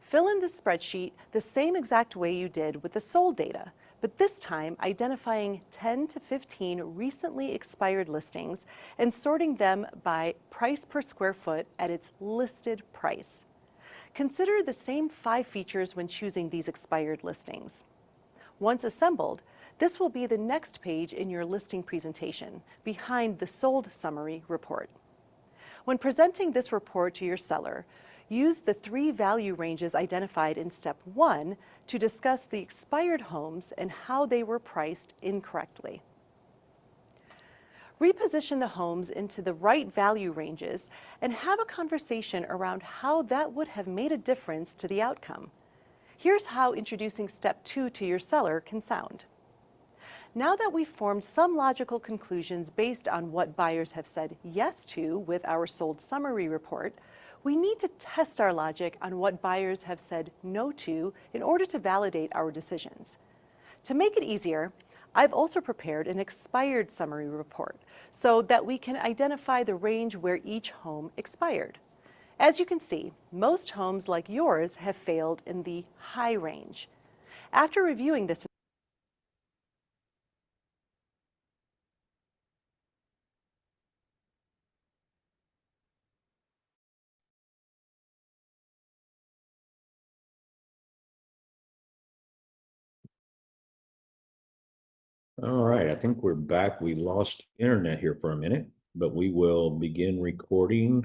Fill in this spreadsheet the same exact way you did with the sold data, but this time identifying 10 to 15 recently expired listings and sorting them by price per square foot at its listed price. Consider the same 5 features when choosing these expired listings. Once assembled, this will be the next page in your listing presentation, behind the sold summary report. When presenting this report to your seller, use the 3 value ranges identified in step 1 to discuss the expired homes and how they were priced incorrectly. Reposition the homes into the right value ranges and have a conversation around how that would have made a difference to the outcome. Here's how introducing step 2 to your seller can sound. Now that we've formed some logical conclusions based on what buyers have said yes to with our sold summary report, we need to test our logic on what buyers have said no to in order to validate our decisions. To make it easier, I've also prepared an expired summary report so that we can identify the range where each home expired. As you can see, most homes like yours have failed in the high range. After reviewing this, All right, I think we're back. We lost internet here for a minute, but we will begin recording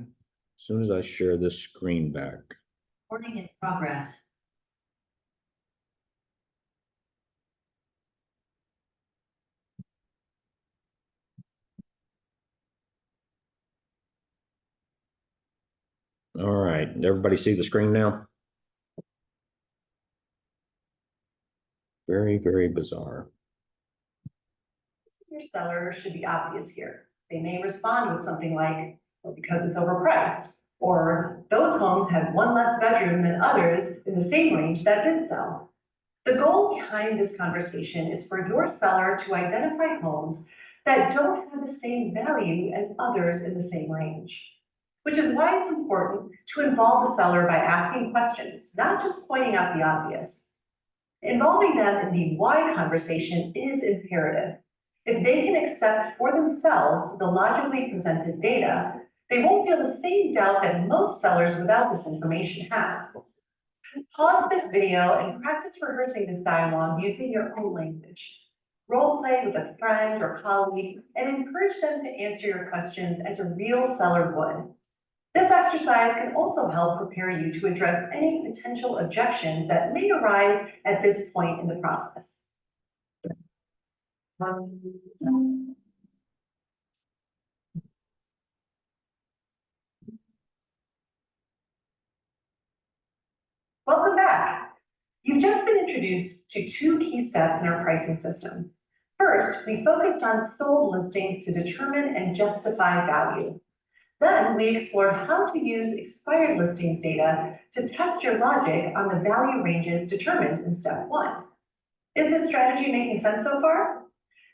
as soon as I share this screen back. Recording in progress. All right, everybody see the screen now? Very, very bizarre. your seller should be obvious here. They may respond with something like, well, because it's overpriced, or those homes have one less bedroom than others in the same range that did sell. The goal behind this conversation is for your seller to identify homes that don't have the same value as others in the same range. Which is why it's important to involve the seller by asking questions, not just pointing out the obvious. Involving them in the why conversation is imperative. If they can accept for themselves the logically presented data, they won't feel the same doubt that most sellers without this information have. Pause this video and practice rehearsing this dialogue using your own language. Role play with a friend or colleague and encourage them to answer your questions as a real seller would. This exercise can also help prepare you to address any potential objections that may arise at this point in the process. Welcome back. You've just been introduced to two key steps in our pricing system. First, we focused on sold listings to determine and justify value. Then we explored how to use expired listings data to test your logic on the value ranges determined in step one. Is this strategy making sense so far?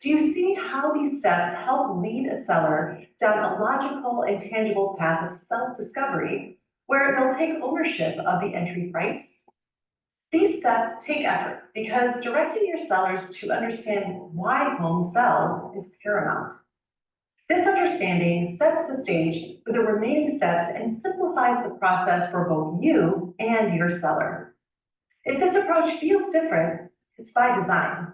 Do you see how these steps help lead a seller down a logical and tangible path of self-discovery where they'll take ownership of the entry price? These steps take effort because directing your sellers to understand why homes sell is paramount. This understanding sets the stage for the remaining steps and simplifies the process for both you and your seller. If this approach feels different, it's by design.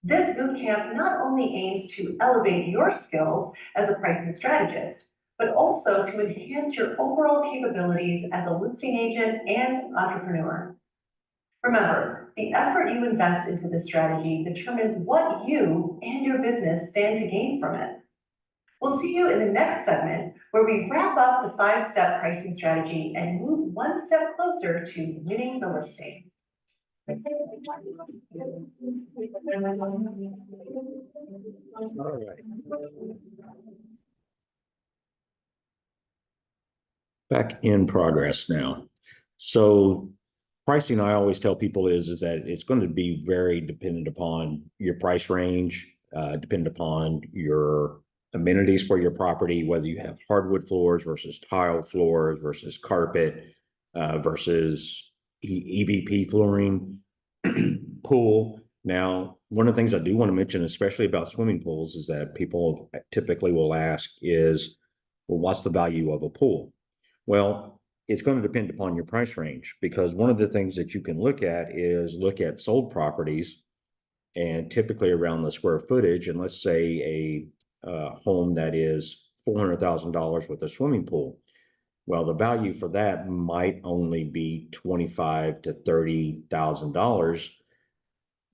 This bootcamp not only aims to elevate your skills as a pricing strategist, but also to enhance your overall capabilities as a listing agent and entrepreneur. Remember, the effort you invest into this strategy determines what you and your business stand to gain from it. We'll see you in the next segment where we wrap up the 5-step pricing strategy and move one step closer to winning the listing. All right. Back in progress now. So pricing, I always tell people is that it's going to be very dependent upon your price range, dependent upon your amenities for your property, whether you have hardwood floors versus tile floors versus carpet versus EVP flooring, pool. Now, one of the things I do want to mention, especially about swimming pools, is that people typically will ask is, well, what's the value of a pool? Well, it's going to depend upon your price range, because one of the things that you can look at is look at sold properties and typically around the square footage. And let's say a home that is $400,000 with a swimming pool. Well, the value for that might only be $25,000 to $30,000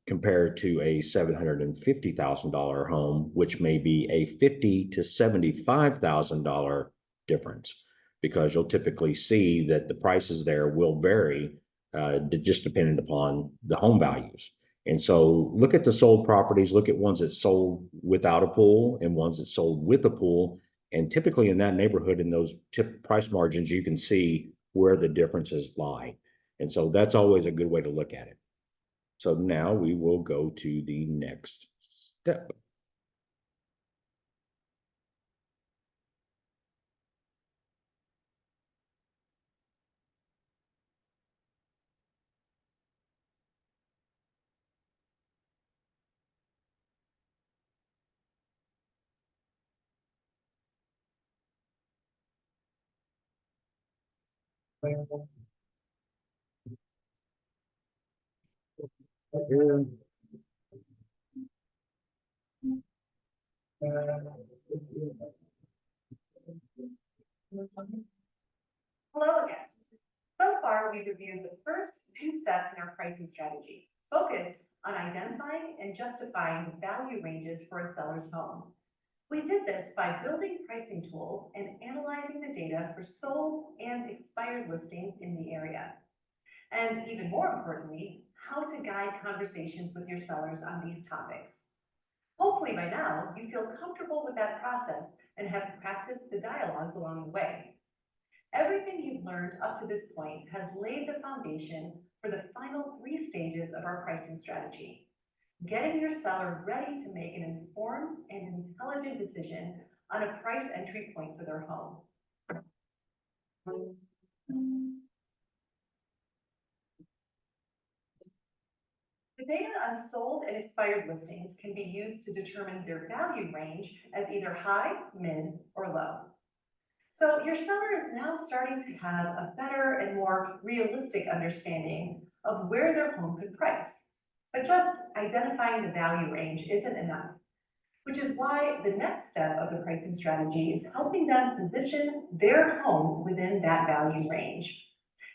compared to a $750,000 home, which may be a $50,000 to $75,000 difference, because you'll typically see that the prices there will vary just depending upon the home values. And so look at the sold properties, look at ones that sold without a pool and ones that sold with a pool. And typically in that neighborhood, in those price margins, you can see where the differences lie. And so that's always a good way to look at it. So now we will go to the next step. Hello again. So far, we've reviewed the first two steps in our pricing strategy, focused on identifying and justifying the value ranges for a seller's home. We did this by building pricing tools and analyzing the data for sold and expired listings in the area. And even more importantly, how to guide conversations with your sellers on these topics. Hopefully by now, you feel comfortable with that process and have practiced the dialogues along the way. Everything you've learned up to this point has laid the foundation for the final 3 stages of our pricing strategy. Getting your seller ready to make an informed and intelligent decision on a price entry point for their home. The data on sold and expired listings can be used to determine their value range as either high, mid, or low. So your seller is now starting to have a better and more realistic understanding of where their home could price. But just identifying the value range isn't enough, which is why the next step of the pricing strategy is helping them position their home within that value range.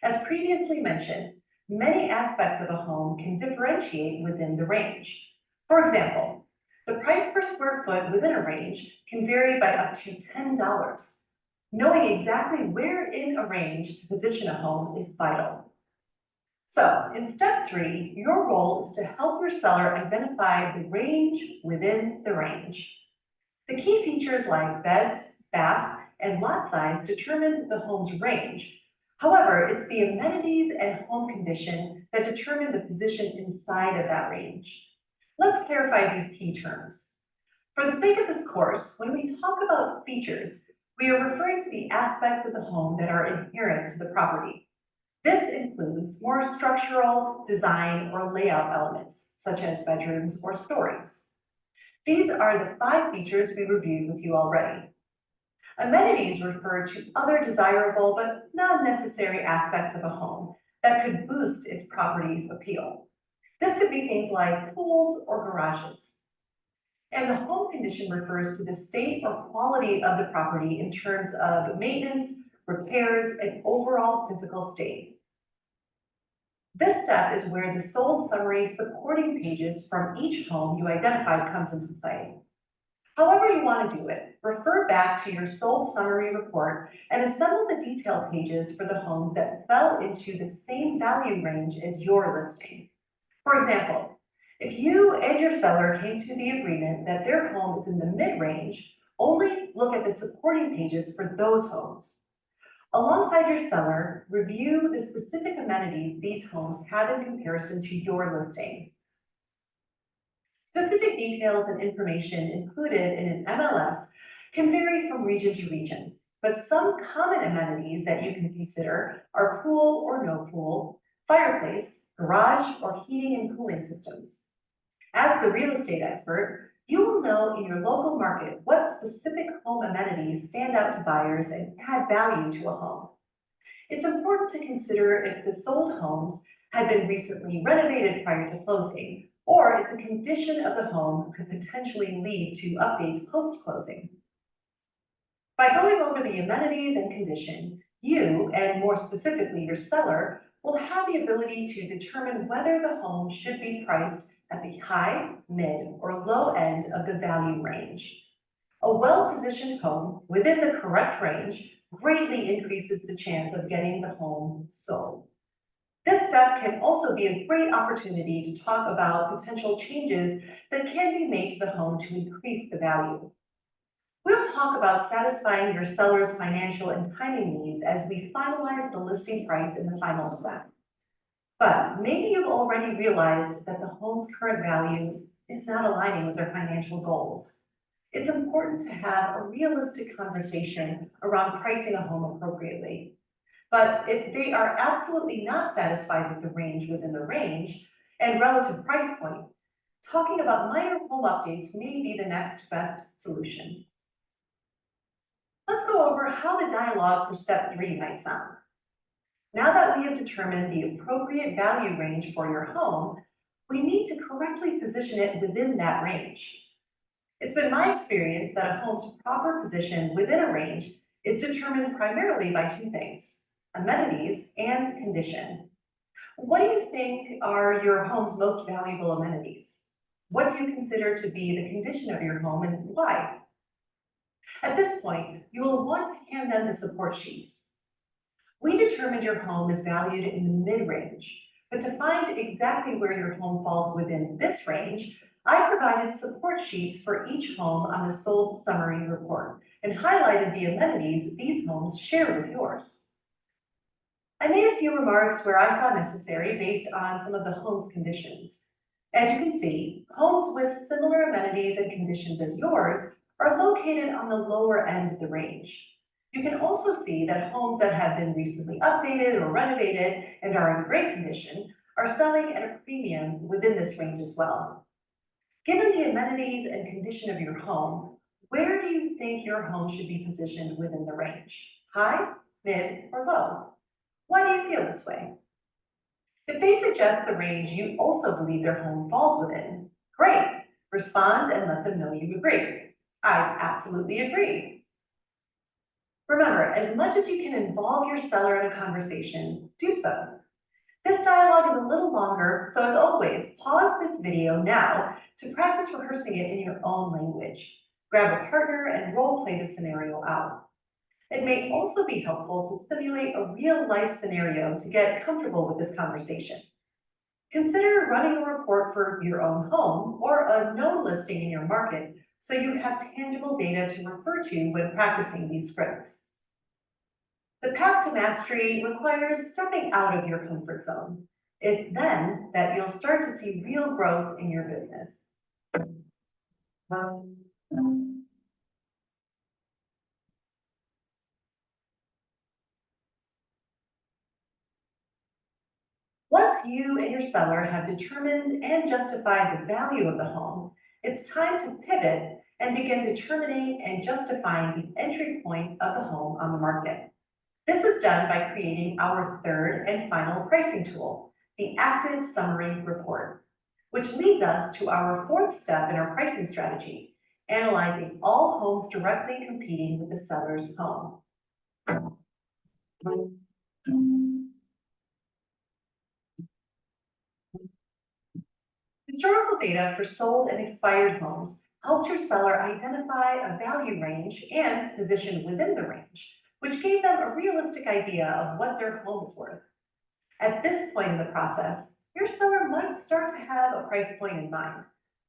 As previously mentioned, many aspects of a home can differentiate within the range. For example, the price per square foot within a range can vary by up to $10. Knowing exactly where in a range to position a home is vital. So, in step 3, your role is to help your seller identify the range within the range. The key features like beds, bath, and lot size determine the home's range. However, it's the amenities and home condition that determine the position inside of that range. Let's clarify these key terms. For the sake of this course, when we talk about features, we are referring to the aspects of the home that are inherent to the property. This includes more structural, design, or layout elements, such as bedrooms or stories. These are the 5 features we reviewed with you already. Amenities refer to other desirable but not necessary aspects of a home that could boost its property's appeal. This could be things like pools or garages. And the home condition refers to the state or quality of the property in terms of maintenance, repairs, and overall physical state. This step is where the sold summary supporting pages from each home you identified comes into play. However you want to do it, refer back to your sold summary report and assemble the detail pages for the homes that fell into the same value range as your listing. For example, if you and your seller came to the agreement that their home is in the mid-range, only look at the supporting pages for those homes. Alongside your seller, review the specific amenities these homes have in comparison to your listing. Specific details and information included in an MLS can vary from region to region, but some common amenities that you can consider are pool or no pool, fireplace, garage, or heating and cooling systems. As the real estate expert, you will know in your local market what specific home amenities stand out to buyers and add value to a home. It's important to consider if the sold homes had been recently renovated prior to closing, or if the condition of the home could potentially lead to updates post-closing. By going over the amenities and condition, you, and more specifically your seller, will have the ability to determine whether the home should be priced at the high, mid, or low end of the value range. A well-positioned home within the correct range greatly increases the chance of getting the home sold. This step can also be a great opportunity to talk about potential changes that can be made to the home to increase the value. We'll talk about satisfying your seller's financial and timing needs as we finalize the listing price in the final step. But maybe you've already realized that the home's current value is not aligning with their financial goals. It's important to have a realistic conversation around pricing a home appropriately. But if they are absolutely not satisfied with the range within the range and relative price point, talking about minor home updates may be the next best solution. Let's go over how the dialogue for step 3 might sound. Now that we have determined the appropriate value range for your home, we need to correctly position it within that range. It's been my experience that a home's proper position within a range is determined primarily by two things: amenities and condition. What do you think are your home's most valuable amenities? What do you consider to be the condition of your home and why? At this point, you will want to hand them the support sheets. We determined your home is valued in the mid-range, but to find exactly where your home falls within this range, I provided support sheets for each home on the sold summary report and highlighted the amenities these homes share with yours. I made a few remarks where I saw necessary based on some of the home's conditions. As you can see, homes with similar amenities and conditions as yours are located on the lower end of the range. You can also see that homes that have been recently updated or renovated and are in great condition are selling at a premium within this range as well. Given the amenities and condition of your home, where do you think your home should be positioned within the range? High, mid, or low? Why do you feel this way? If they suggest the range you also believe their home falls within, great. Respond and let them know you agree. I absolutely agree. Remember, as much as you can involve your seller in a conversation, do so. This dialogue is a little longer, so as always, pause this video now to practice rehearsing it in your own language. Grab a partner and role play the scenario out. It may also be helpful to simulate a real-life scenario to get comfortable with this conversation. Consider running a report for your own home or a known listing in your market so you have tangible data to refer to when practicing these scripts. The path to mastery requires stepping out of your comfort zone. It's then that you'll start to see real growth in your business. Once you and your seller have determined and justified the value of the home, it's time to pivot and begin determining and justifying the entry point of the home on the market. This is done by creating our third and final pricing tool, the Active Summary Report, which leads us to our fourth step in our pricing strategy, analyzing all homes directly competing with the seller's home. Historical data for sold and expired homes helped your seller identify a value range and position within the range, which gave them a realistic idea of what their home is worth. At this point in the process, your seller might start to have a price point in mind,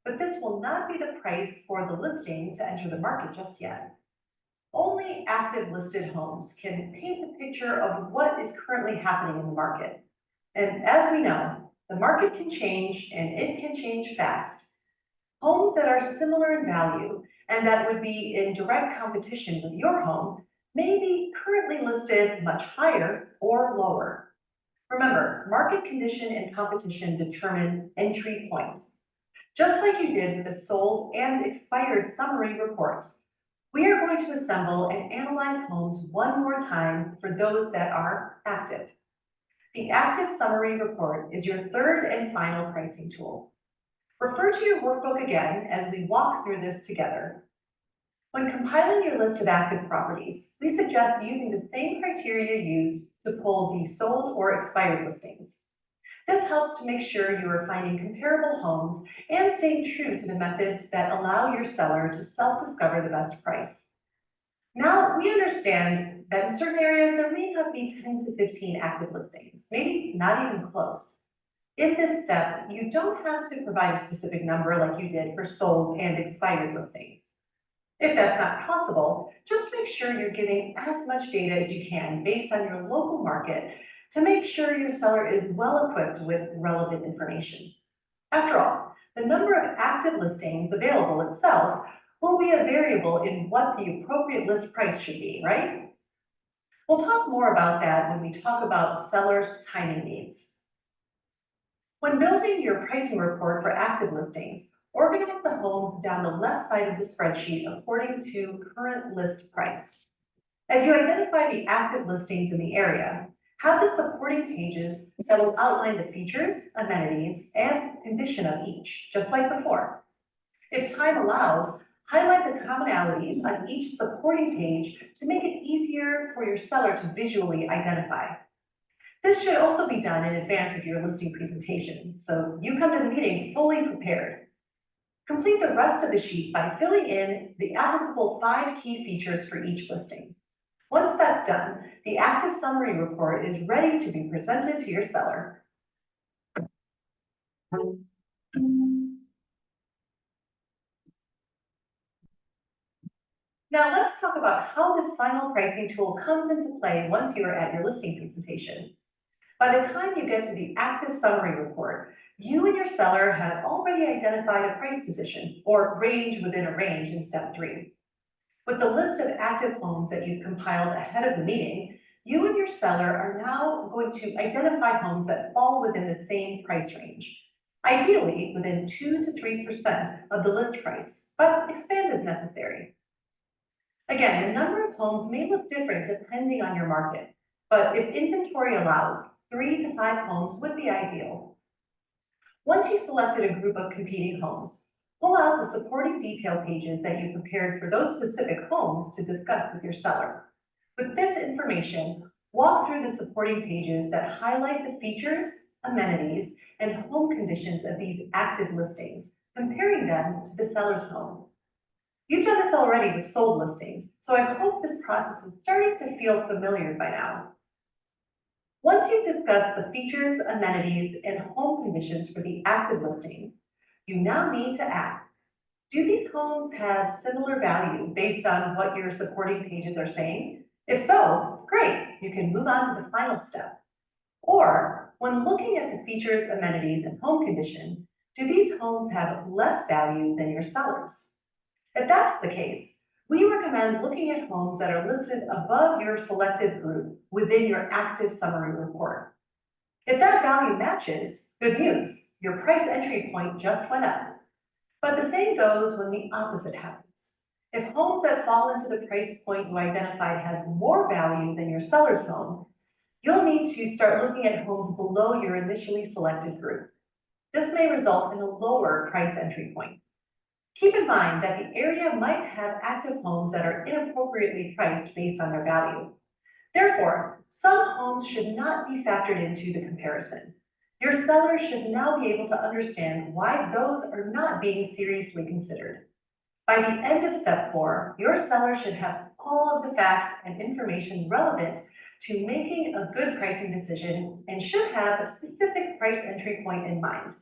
but this will not be the price for the listing to enter the market just yet. Only active listed homes can paint the picture of what is currently happening in the market. And as we know, the market can change and it can change fast. Homes that are similar in value and that would be in direct competition with your home may be currently listed much higher or lower. Remember, market condition and competition determine entry point. Just like you did with the sold and expired summary reports, we are going to assemble and analyze homes one more time for those that are active. The Active Summary Report is your third and final pricing tool. Refer to your workbook again as we walk through this together. When compiling your list of active properties, we suggest using the same criteria used to pull the sold or expired listings. This helps to make sure you are finding comparable homes and staying true to the methods that allow your seller to self-discover the best price. Now, we understand that in certain areas, there may not be 10 to 15 active listings, maybe not even close. In this step, you don't have to provide a specific number like you did for sold and expired listings. If that's not possible, just make sure you're giving as much data as you can based on your local market to make sure your seller is well equipped with relevant information. After all, the number of active listings available itself will be a variable in what the appropriate list price should be, right? We'll talk more about that when we talk about sellers' timing needs. When building your pricing report for active listings, organize the homes down the left side of the spreadsheet according to current list price. As you identify the active listings in the area, Have the supporting pages that will outline the features, amenities, and condition of each, just like before. If time allows, highlight the commonalities on each supporting page to make it easier for your seller to visually identify. This should also be done in advance of your listing presentation, so you come to the meeting fully prepared. Complete the rest of the sheet by filling in the applicable 5 key features for each listing. Once that's done, the active summary report is ready to be presented to your seller. Now let's talk about how this final pricing tool comes into play once you are at your listing presentation. By the time you get to the active summary report, you and your seller have already identified a price position or range within a range in step 3. With the list of active homes that you've compiled ahead of the meeting, you and your seller are now going to identify homes that fall within the same price range, ideally within 2 to 3% of the list price, but expand as necessary. Again, the number of homes may look different depending on your market, but if inventory allows, 3 to 5 homes would be ideal. Once you've selected a group of competing homes, pull out the supporting detail pages that you prepared for those specific homes to discuss with your seller. With this information, walk through the supporting pages that highlight the features, amenities, and home conditions of these active listings, comparing them to the seller's home. You've done this already with sold listings, so I hope this process is starting to feel familiar by now. Once you've discussed the features, amenities, and home conditions for the active listing, you now need to ask, do these homes have similar value based on what your supporting pages are saying? If so, great, you can move on to the final step. Or, when looking at the features, amenities, and home condition, do these homes have less value than your sellers? If that's the case, we recommend looking at homes that are listed above your selected group within your active summary report. If that value matches, good news, your price entry point just went up. But the same goes when the opposite happens. If homes that fall into the price point you identified have more value than your seller's home, you'll need to start looking at homes below your initially selected group. This may result in a lower price entry point. Keep in mind that the area might have active homes that are inappropriately priced based on their value. Therefore, some homes should not be factored into the comparison. Your seller should now be able to understand why those are not being seriously considered. By the end of step 4, your seller should have all of the facts and information relevant to making a good pricing decision and should have a specific price entry point in mind.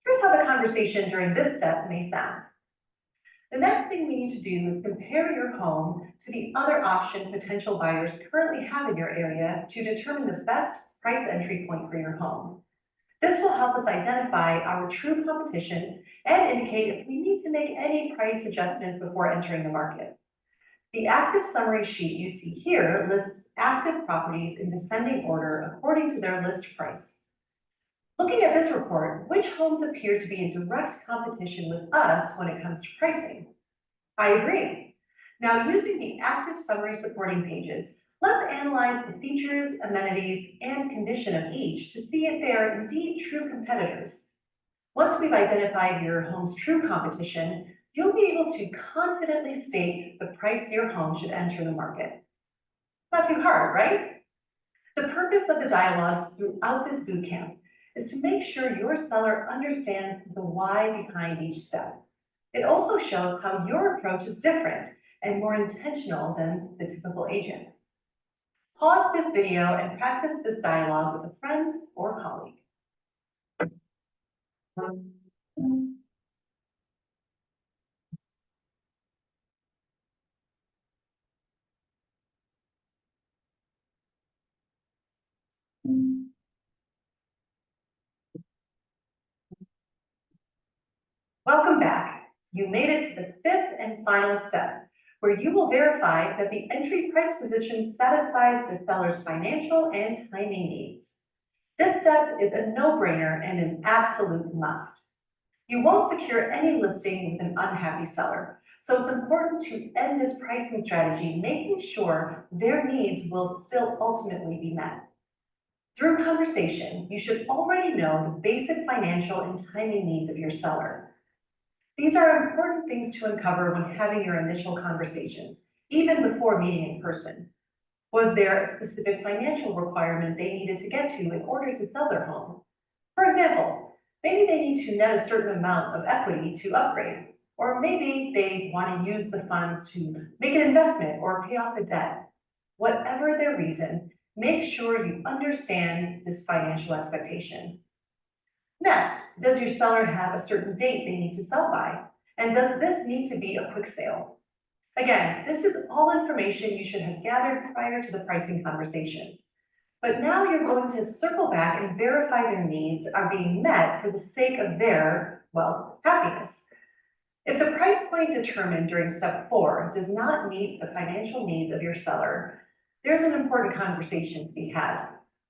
Here's how the conversation during this step may sound. The next thing we need to do is compare your home to the other option potential buyers currently have in your area to determine the best price entry point for your home. This will help us identify our true competition and indicate if we need to make any price adjustments before entering the market. The active summary sheet you see here lists active properties in descending order according to their list price. Looking at this report, which homes appear to be in direct competition with us when it comes to pricing? I agree. Now, using the active summary supporting pages, let's analyze the features, amenities, and condition of each to see if they are indeed true competitors. Once we've identified your home's true competition, you'll be able to confidently state the price your home should enter the market. Not too hard, right? The purpose of the dialogues throughout this bootcamp is to make sure your seller understands the why behind each step. It also shows how your approach is different and more intentional than the typical agent. Pause this video and practice this dialogue with a friend or colleague. Welcome back. You made it to the 5th and final step, where you will verify that the entry price position satisfies the seller's financial and timing needs. This step is a no-brainer and an absolute must. You won't secure any listing with an unhappy seller, So it's important to end this pricing strategy, making sure their needs will still ultimately be met. Through conversation, you should already know the basic financial and timing needs of your seller. These are important things to uncover when having your initial conversations, even before meeting in person. Was there a specific financial requirement they needed to get to in order to sell their home? For example, maybe they need to net a certain amount of equity to upgrade, or maybe they want to use the funds to make an investment or pay off a debt. Whatever their reason, make sure you understand this financial expectation. Next, does your seller have a certain date they need to sell by? And does this need to be a quick sale? Again, this is all information you should have gathered prior to the pricing conversation. But now you're going to circle back and verify their needs are being met for the sake of their, well, happiness. If the price point determined during step 4 does not meet the financial needs of your seller, there's an important conversation to be had.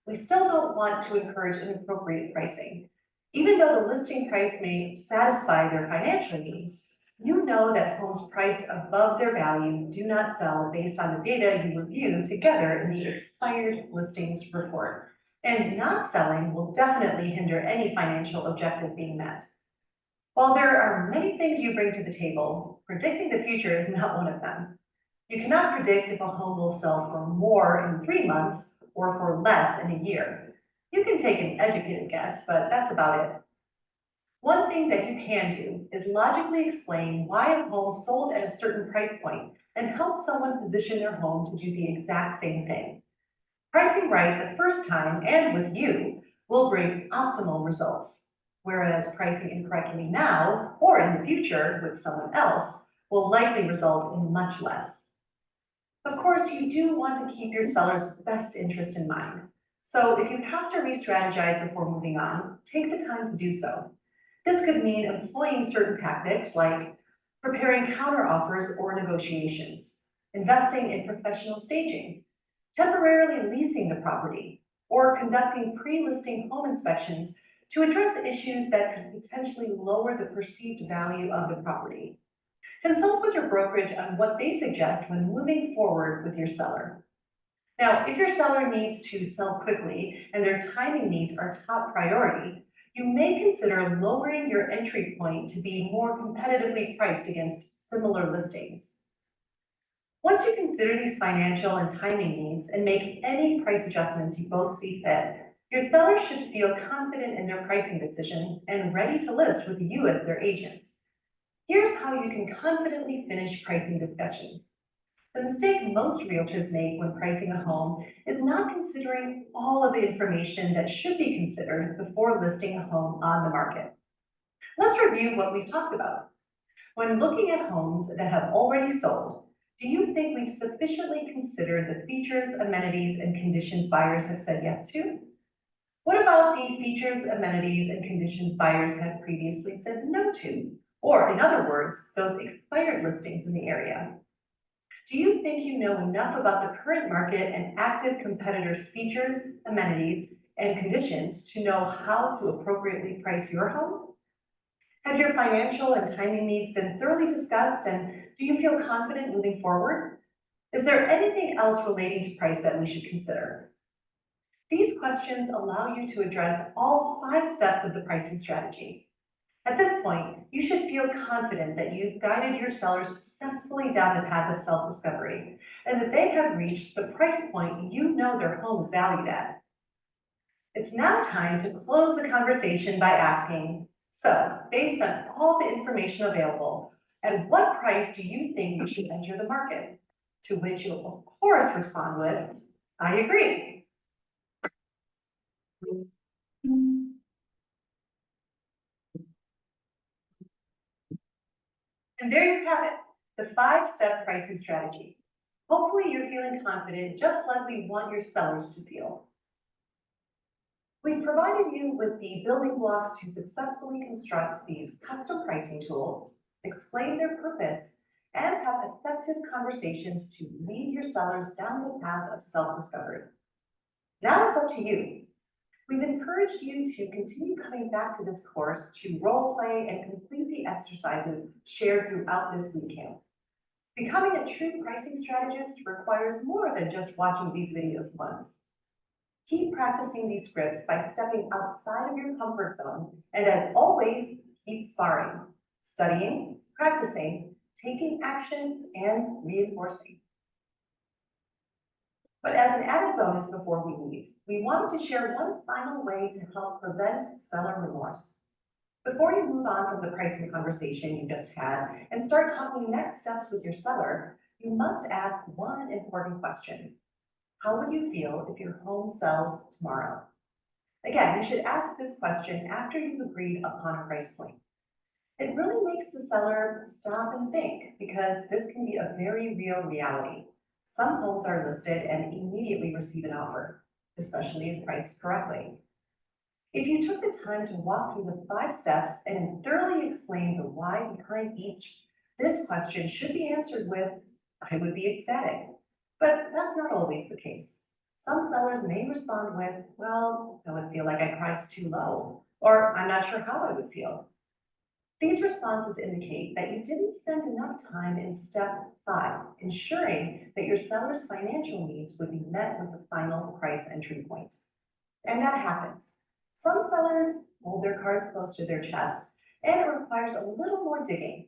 We still don't want to encourage inappropriate pricing. Even though the listing price may satisfy their financial needs, you know that homes priced above their value do not sell based on the data you review together in the expired listings report. And not selling will definitely hinder any financial objective being met. While there are many things you bring to the table, predicting the future is not one of them. You cannot predict if a home will sell for more in 3 months or for less in a year. You can take an educated guess, but that's about it. One thing that you can do is logically explain why a home sold at a certain price point and help someone position their home to do the exact same thing. Pricing right the first time and with you will bring optimal results, whereas pricing incorrectly now or in the future with someone else will likely result in much less. Of course, you do want to keep your seller's best interest in mind. So if you have to re-strategize before moving on, take the time to do so. This could mean employing certain tactics like preparing counteroffers or negotiations, investing in professional staging, temporarily leasing the property, or conducting pre-listing home inspections to address issues that could potentially lower the perceived value of the property. Consult with your brokerage on what they suggest when moving forward with your seller. Now, if your seller needs to sell quickly and their timing needs are top priority, you may consider lowering your entry point to be more competitively priced against similar listings. Once you consider these financial and timing needs and make any price adjustments you both see fit, your seller should feel confident in their pricing decision and ready to list with you as their agent. Here's how you can confidently finish pricing discussion. The mistake most realtors make when pricing a home is not considering all of the information that should be considered before listing a home on the market. Let's review what we've talked about. When looking at homes that have already sold, do you think we've sufficiently considered the features, amenities, and conditions buyers have said yes to? What about the features, amenities, and conditions buyers have previously said no to? Or in other words, those expired listings in the area. Do you think you know enough about the current market and active competitors' features, amenities, and conditions to know how to appropriately price your home? Have your financial and timing needs been thoroughly discussed, and do you feel confident moving forward? Is there anything else relating to price that we should consider? These questions allow you to address all 5 steps of the pricing strategy. At this point, you should feel confident that you've guided your seller successfully down the path of self-discovery, and that they have reached the price point you know their home is valued at. It's now time to close the conversation by asking, so, based on all the information available, at what price do you think you should enter the market? To which you'll of course respond with, I agree. And there you have it, the 5-step pricing strategy. Hopefully you're feeling confident just like we want your sellers to feel. We've provided you with the building blocks to successfully construct these custom pricing tools, explain their purpose, and have effective conversations to lead your sellers down the path of self-discovery. Now it's up to you. We've encouraged you to continue coming back to this course to role play and complete the exercises shared throughout this bootcamp. Becoming a true pricing strategist requires more than just watching these videos once. Keep practicing these scripts by stepping outside of your comfort zone, and as always, keep sparring, studying, practicing, taking action, and reinforcing. But as an added bonus before we leave, we wanted to share one final way to help prevent seller remorse. Before you move on from the pricing conversation you just had and start talking next steps with your seller, you must ask one important question. How would you feel if your home sells tomorrow? Again, you should ask this question after you've agreed upon a price point. It really makes the seller stop and think, because this can be a very real reality. Some homes are listed and immediately receive an offer, especially if priced correctly. If you took the time to walk through the 5 steps and thoroughly explain the why behind each, this question should be answered with, I would be ecstatic. But that's not always the case. Some sellers may respond with, well, I would feel like I priced too low, or I'm not sure how I would feel. These responses indicate that you didn't spend enough time in step 5, ensuring that your seller's financial needs would be met with the final price entry point. And that happens. Some sellers hold their cards close to their chest, and it requires a little more digging.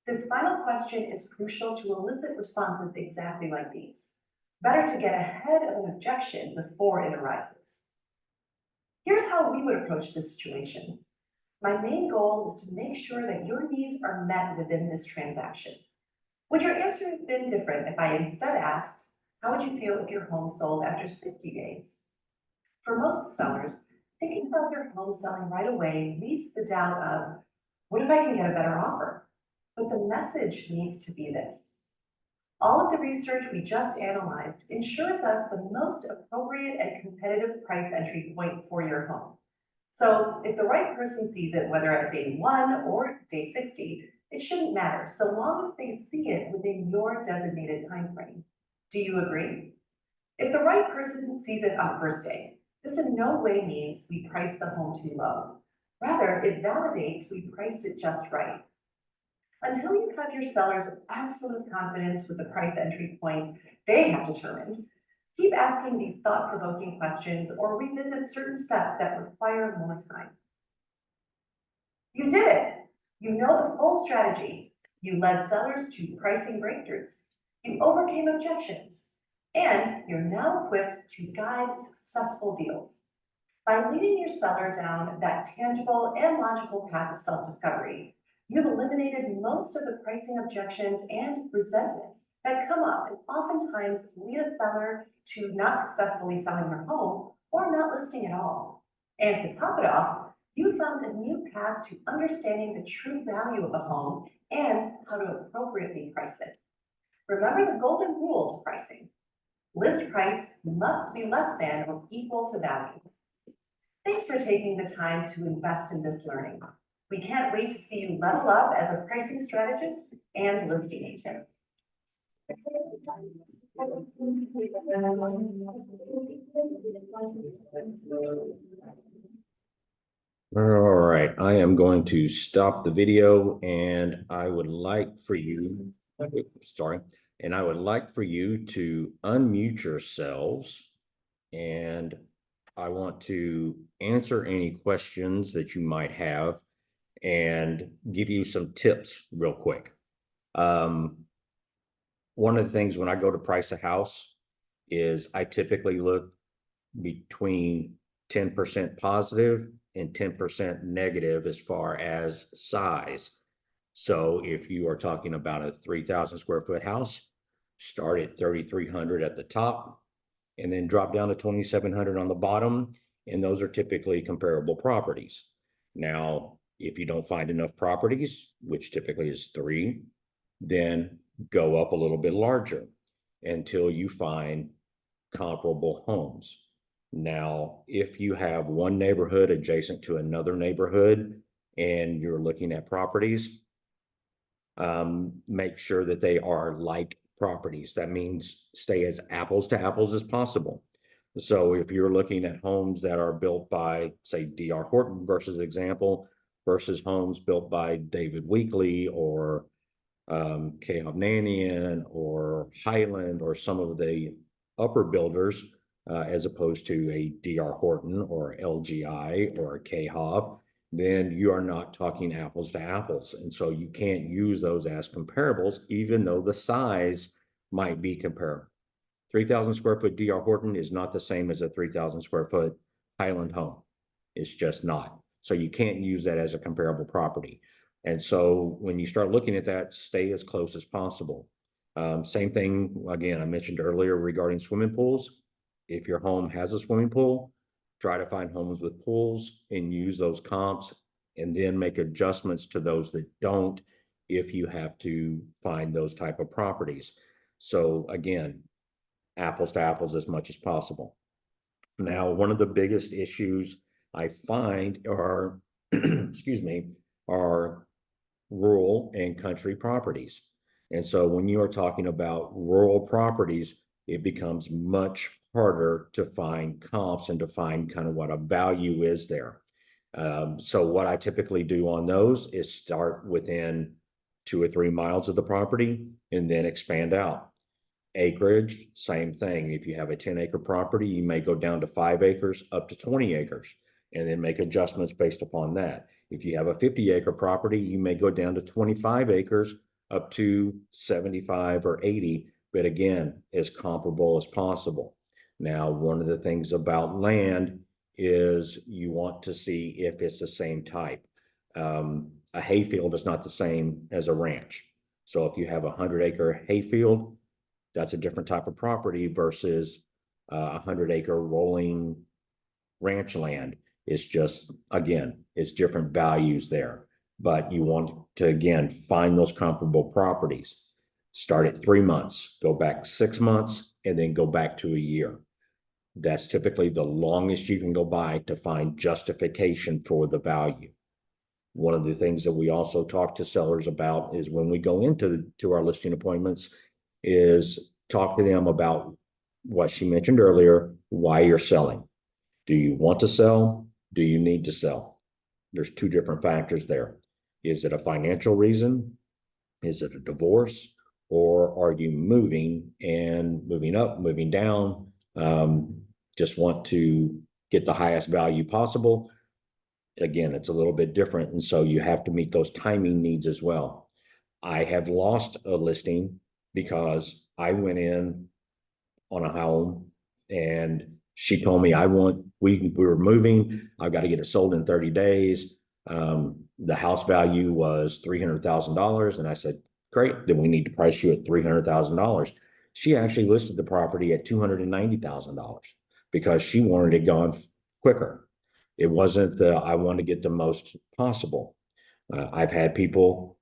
This final question is crucial to elicit responses exactly like these. Better to get ahead of an objection before it arises. Here's how we would approach this situation. My main goal is to make sure that your needs are met within this transaction. Would your answer have been different if I instead asked, how would you feel if your home sold after 60 days? For most sellers, thinking about their home selling right away leaves the doubt of, what if I can get a better offer? But the message needs to be this. All of the research we just analyzed ensures us the most appropriate and competitive price entry point for your home. So if the right person sees it, whether at day 1 or day 60, it shouldn't matter, so long as they see it within your designated time frame. Do you agree? If the right person sees it on first day, this in no way means we priced the home too low. Rather, it validates we priced it just right. Until you have your seller's absolute confidence with the price entry point they have determined, keep asking these thought-provoking questions or revisit certain steps that require more time. You did it. You know the full strategy. You led sellers to pricing breakthroughs. You overcame objections. And you're now equipped to guide successful deals. By leading your seller down that tangible and logical path of self-discovery, you've eliminated most of the pricing objections and resentments that come up and oftentimes lead a seller to not successfully selling their home or not listing at all. And to top it off, you found a new path to understanding the true value of a home and how to appropriately price it. Remember the golden rule to pricing. List price must be less than or equal to value. Thanks for taking the time to invest in this learning. We can't wait to see you level up as a pricing strategist and listing agent. All right, I am going to stop the video, and I would like for you, and I would like for you to unmute yourselves, and I want to answer any questions that you might have and give you some tips real quick. One of the things when I go to price a house is I typically look between 10% positive and 10% negative as far as size. So if you are talking about a 3,000 square foot house, start at 3,300 at the top and then drop down to 2,700 on the bottom. And those are typically comparable properties. Now, if you don't find enough properties, which typically is 3, then go up a little bit larger until you find comparable homes. Now, if you have one neighborhood adjacent to another neighborhood and you're looking at properties, make sure that they are like properties. That means stay as apples to apples as possible. So if you're looking at homes that are built by, say, D.R. Horton versus homes built by David Weekley or K. Hovnanian or Highland or some of the upper builders, as opposed to a D.R. Horton or LGI or a K. Hov, then you are not talking apples to apples. And so you can't use those as comparables, even though the size might be comparable. 3,000 square foot D.R. Horton is not the same as a 3,000 square foot Highland home. It's just not. So you can't use that as a comparable property. And so when you start looking at that, stay as close as possible. Same thing, again, I mentioned earlier regarding swimming pools. If your home has a swimming pool, try to find homes with pools and use those comps and then make adjustments to those that don't if you have to find those type of properties. So again, apples to apples as much as possible. Now, one of the biggest issues I find are, excuse me, are rural and country properties. And so when you are talking about rural properties, it becomes much harder to find comps and to find kind of what a value is there. So what I typically do on those is start within 2 or 3 miles of the property and then expand out. Acreage, same thing. If you have a 10-acre property, you may go down to 5 acres up to 20 acres and then make adjustments based upon that. If you have a 50-acre property, you may go down to 25 acres up to 75 or 80, but again, as comparable as possible. Now, one of the things about land is you want to see if it's the same type. A hayfield is not the same as a ranch. So if you have a 100-acre hayfield, that's a different type of property versus a 100-acre rolling ranch land. It's just, again, it's different values there. But you want to, again, find those comparable properties. Start at 3 months, go back 6 months, and then go back to a year. That's typically the longest you can go by to find justification for the value. One of the things that we also talk to sellers about is when we go into our listing appointments is talk to them about what she mentioned earlier, why you're selling. Do you want to sell? Do you need to sell? There's 2 different factors there. Is it a financial reason? Is it a divorce? Or are you moving and moving up, moving down? Just want to get the highest value possible. Again, it's a little bit different. And so you have to meet those timing needs as well. I have lost a listing because I went in on a home and she told me we were moving. I've got to get it sold in 30 days. The house value was $300,000. And I said, great, then we need to price you at $300,000. She actually listed the property at $290,000 because she wanted it gone quicker. It wasn't I want to get the most possible. I've had people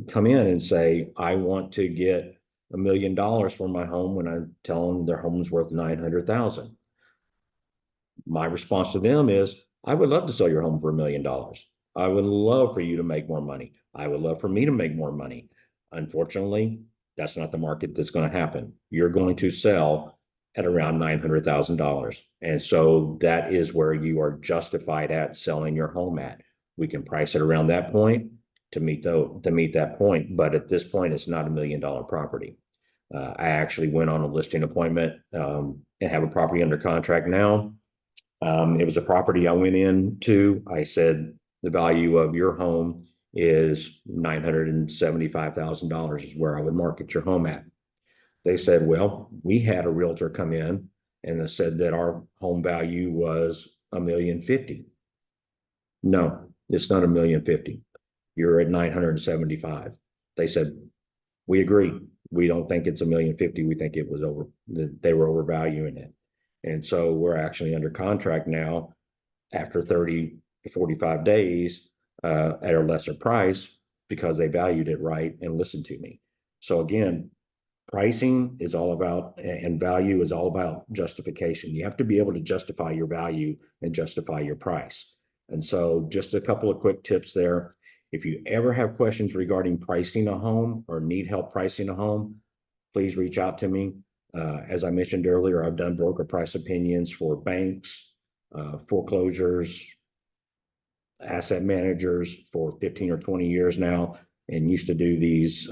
come in and say, I want to get $1 million for my home when I tell them their home's worth $900,000. My response to them is, I would love to sell your home for $1 million. I would love for you to make more money. I would love for me to make more money. Unfortunately, that's not the market that's going to happen. You're going to sell at around $900,000. And so that is where you are justified at selling your home at. We can price it around that point to meet that point. But at this point, it's not $1 million property. I actually went on a listing appointment and have a property under contract now. It was a property I went into. I said, the value of your home is $975,000 is where I would market your home at. They said, well, we had a realtor come in and they said that our home value was $1,050,000. No, it's not $1,050,000. You're at 975. They said, we agree. We don't think it's $1,050,000. We think it was they were overvaluing it. And so we're actually under contract now after 30 to 45 days at a lesser price because they valued it right and listened to me. So again, pricing is all about, and value is all about justification. You have to be able to justify your value and justify your price. And so just a couple of quick tips there. If you ever have questions regarding pricing a home or need help pricing a home, please reach out to me. As I mentioned earlier, I've done broker price opinions for banks, foreclosures, asset managers for 15 or 20 years now. and used to do these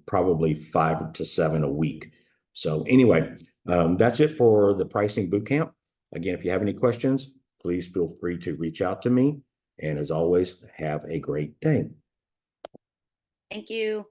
probably 5 to 7 a week. So anyway, that's it for the pricing boot camp. Again, if you have any questions, please feel free to reach out to me. And as always, have a great day. Thank you.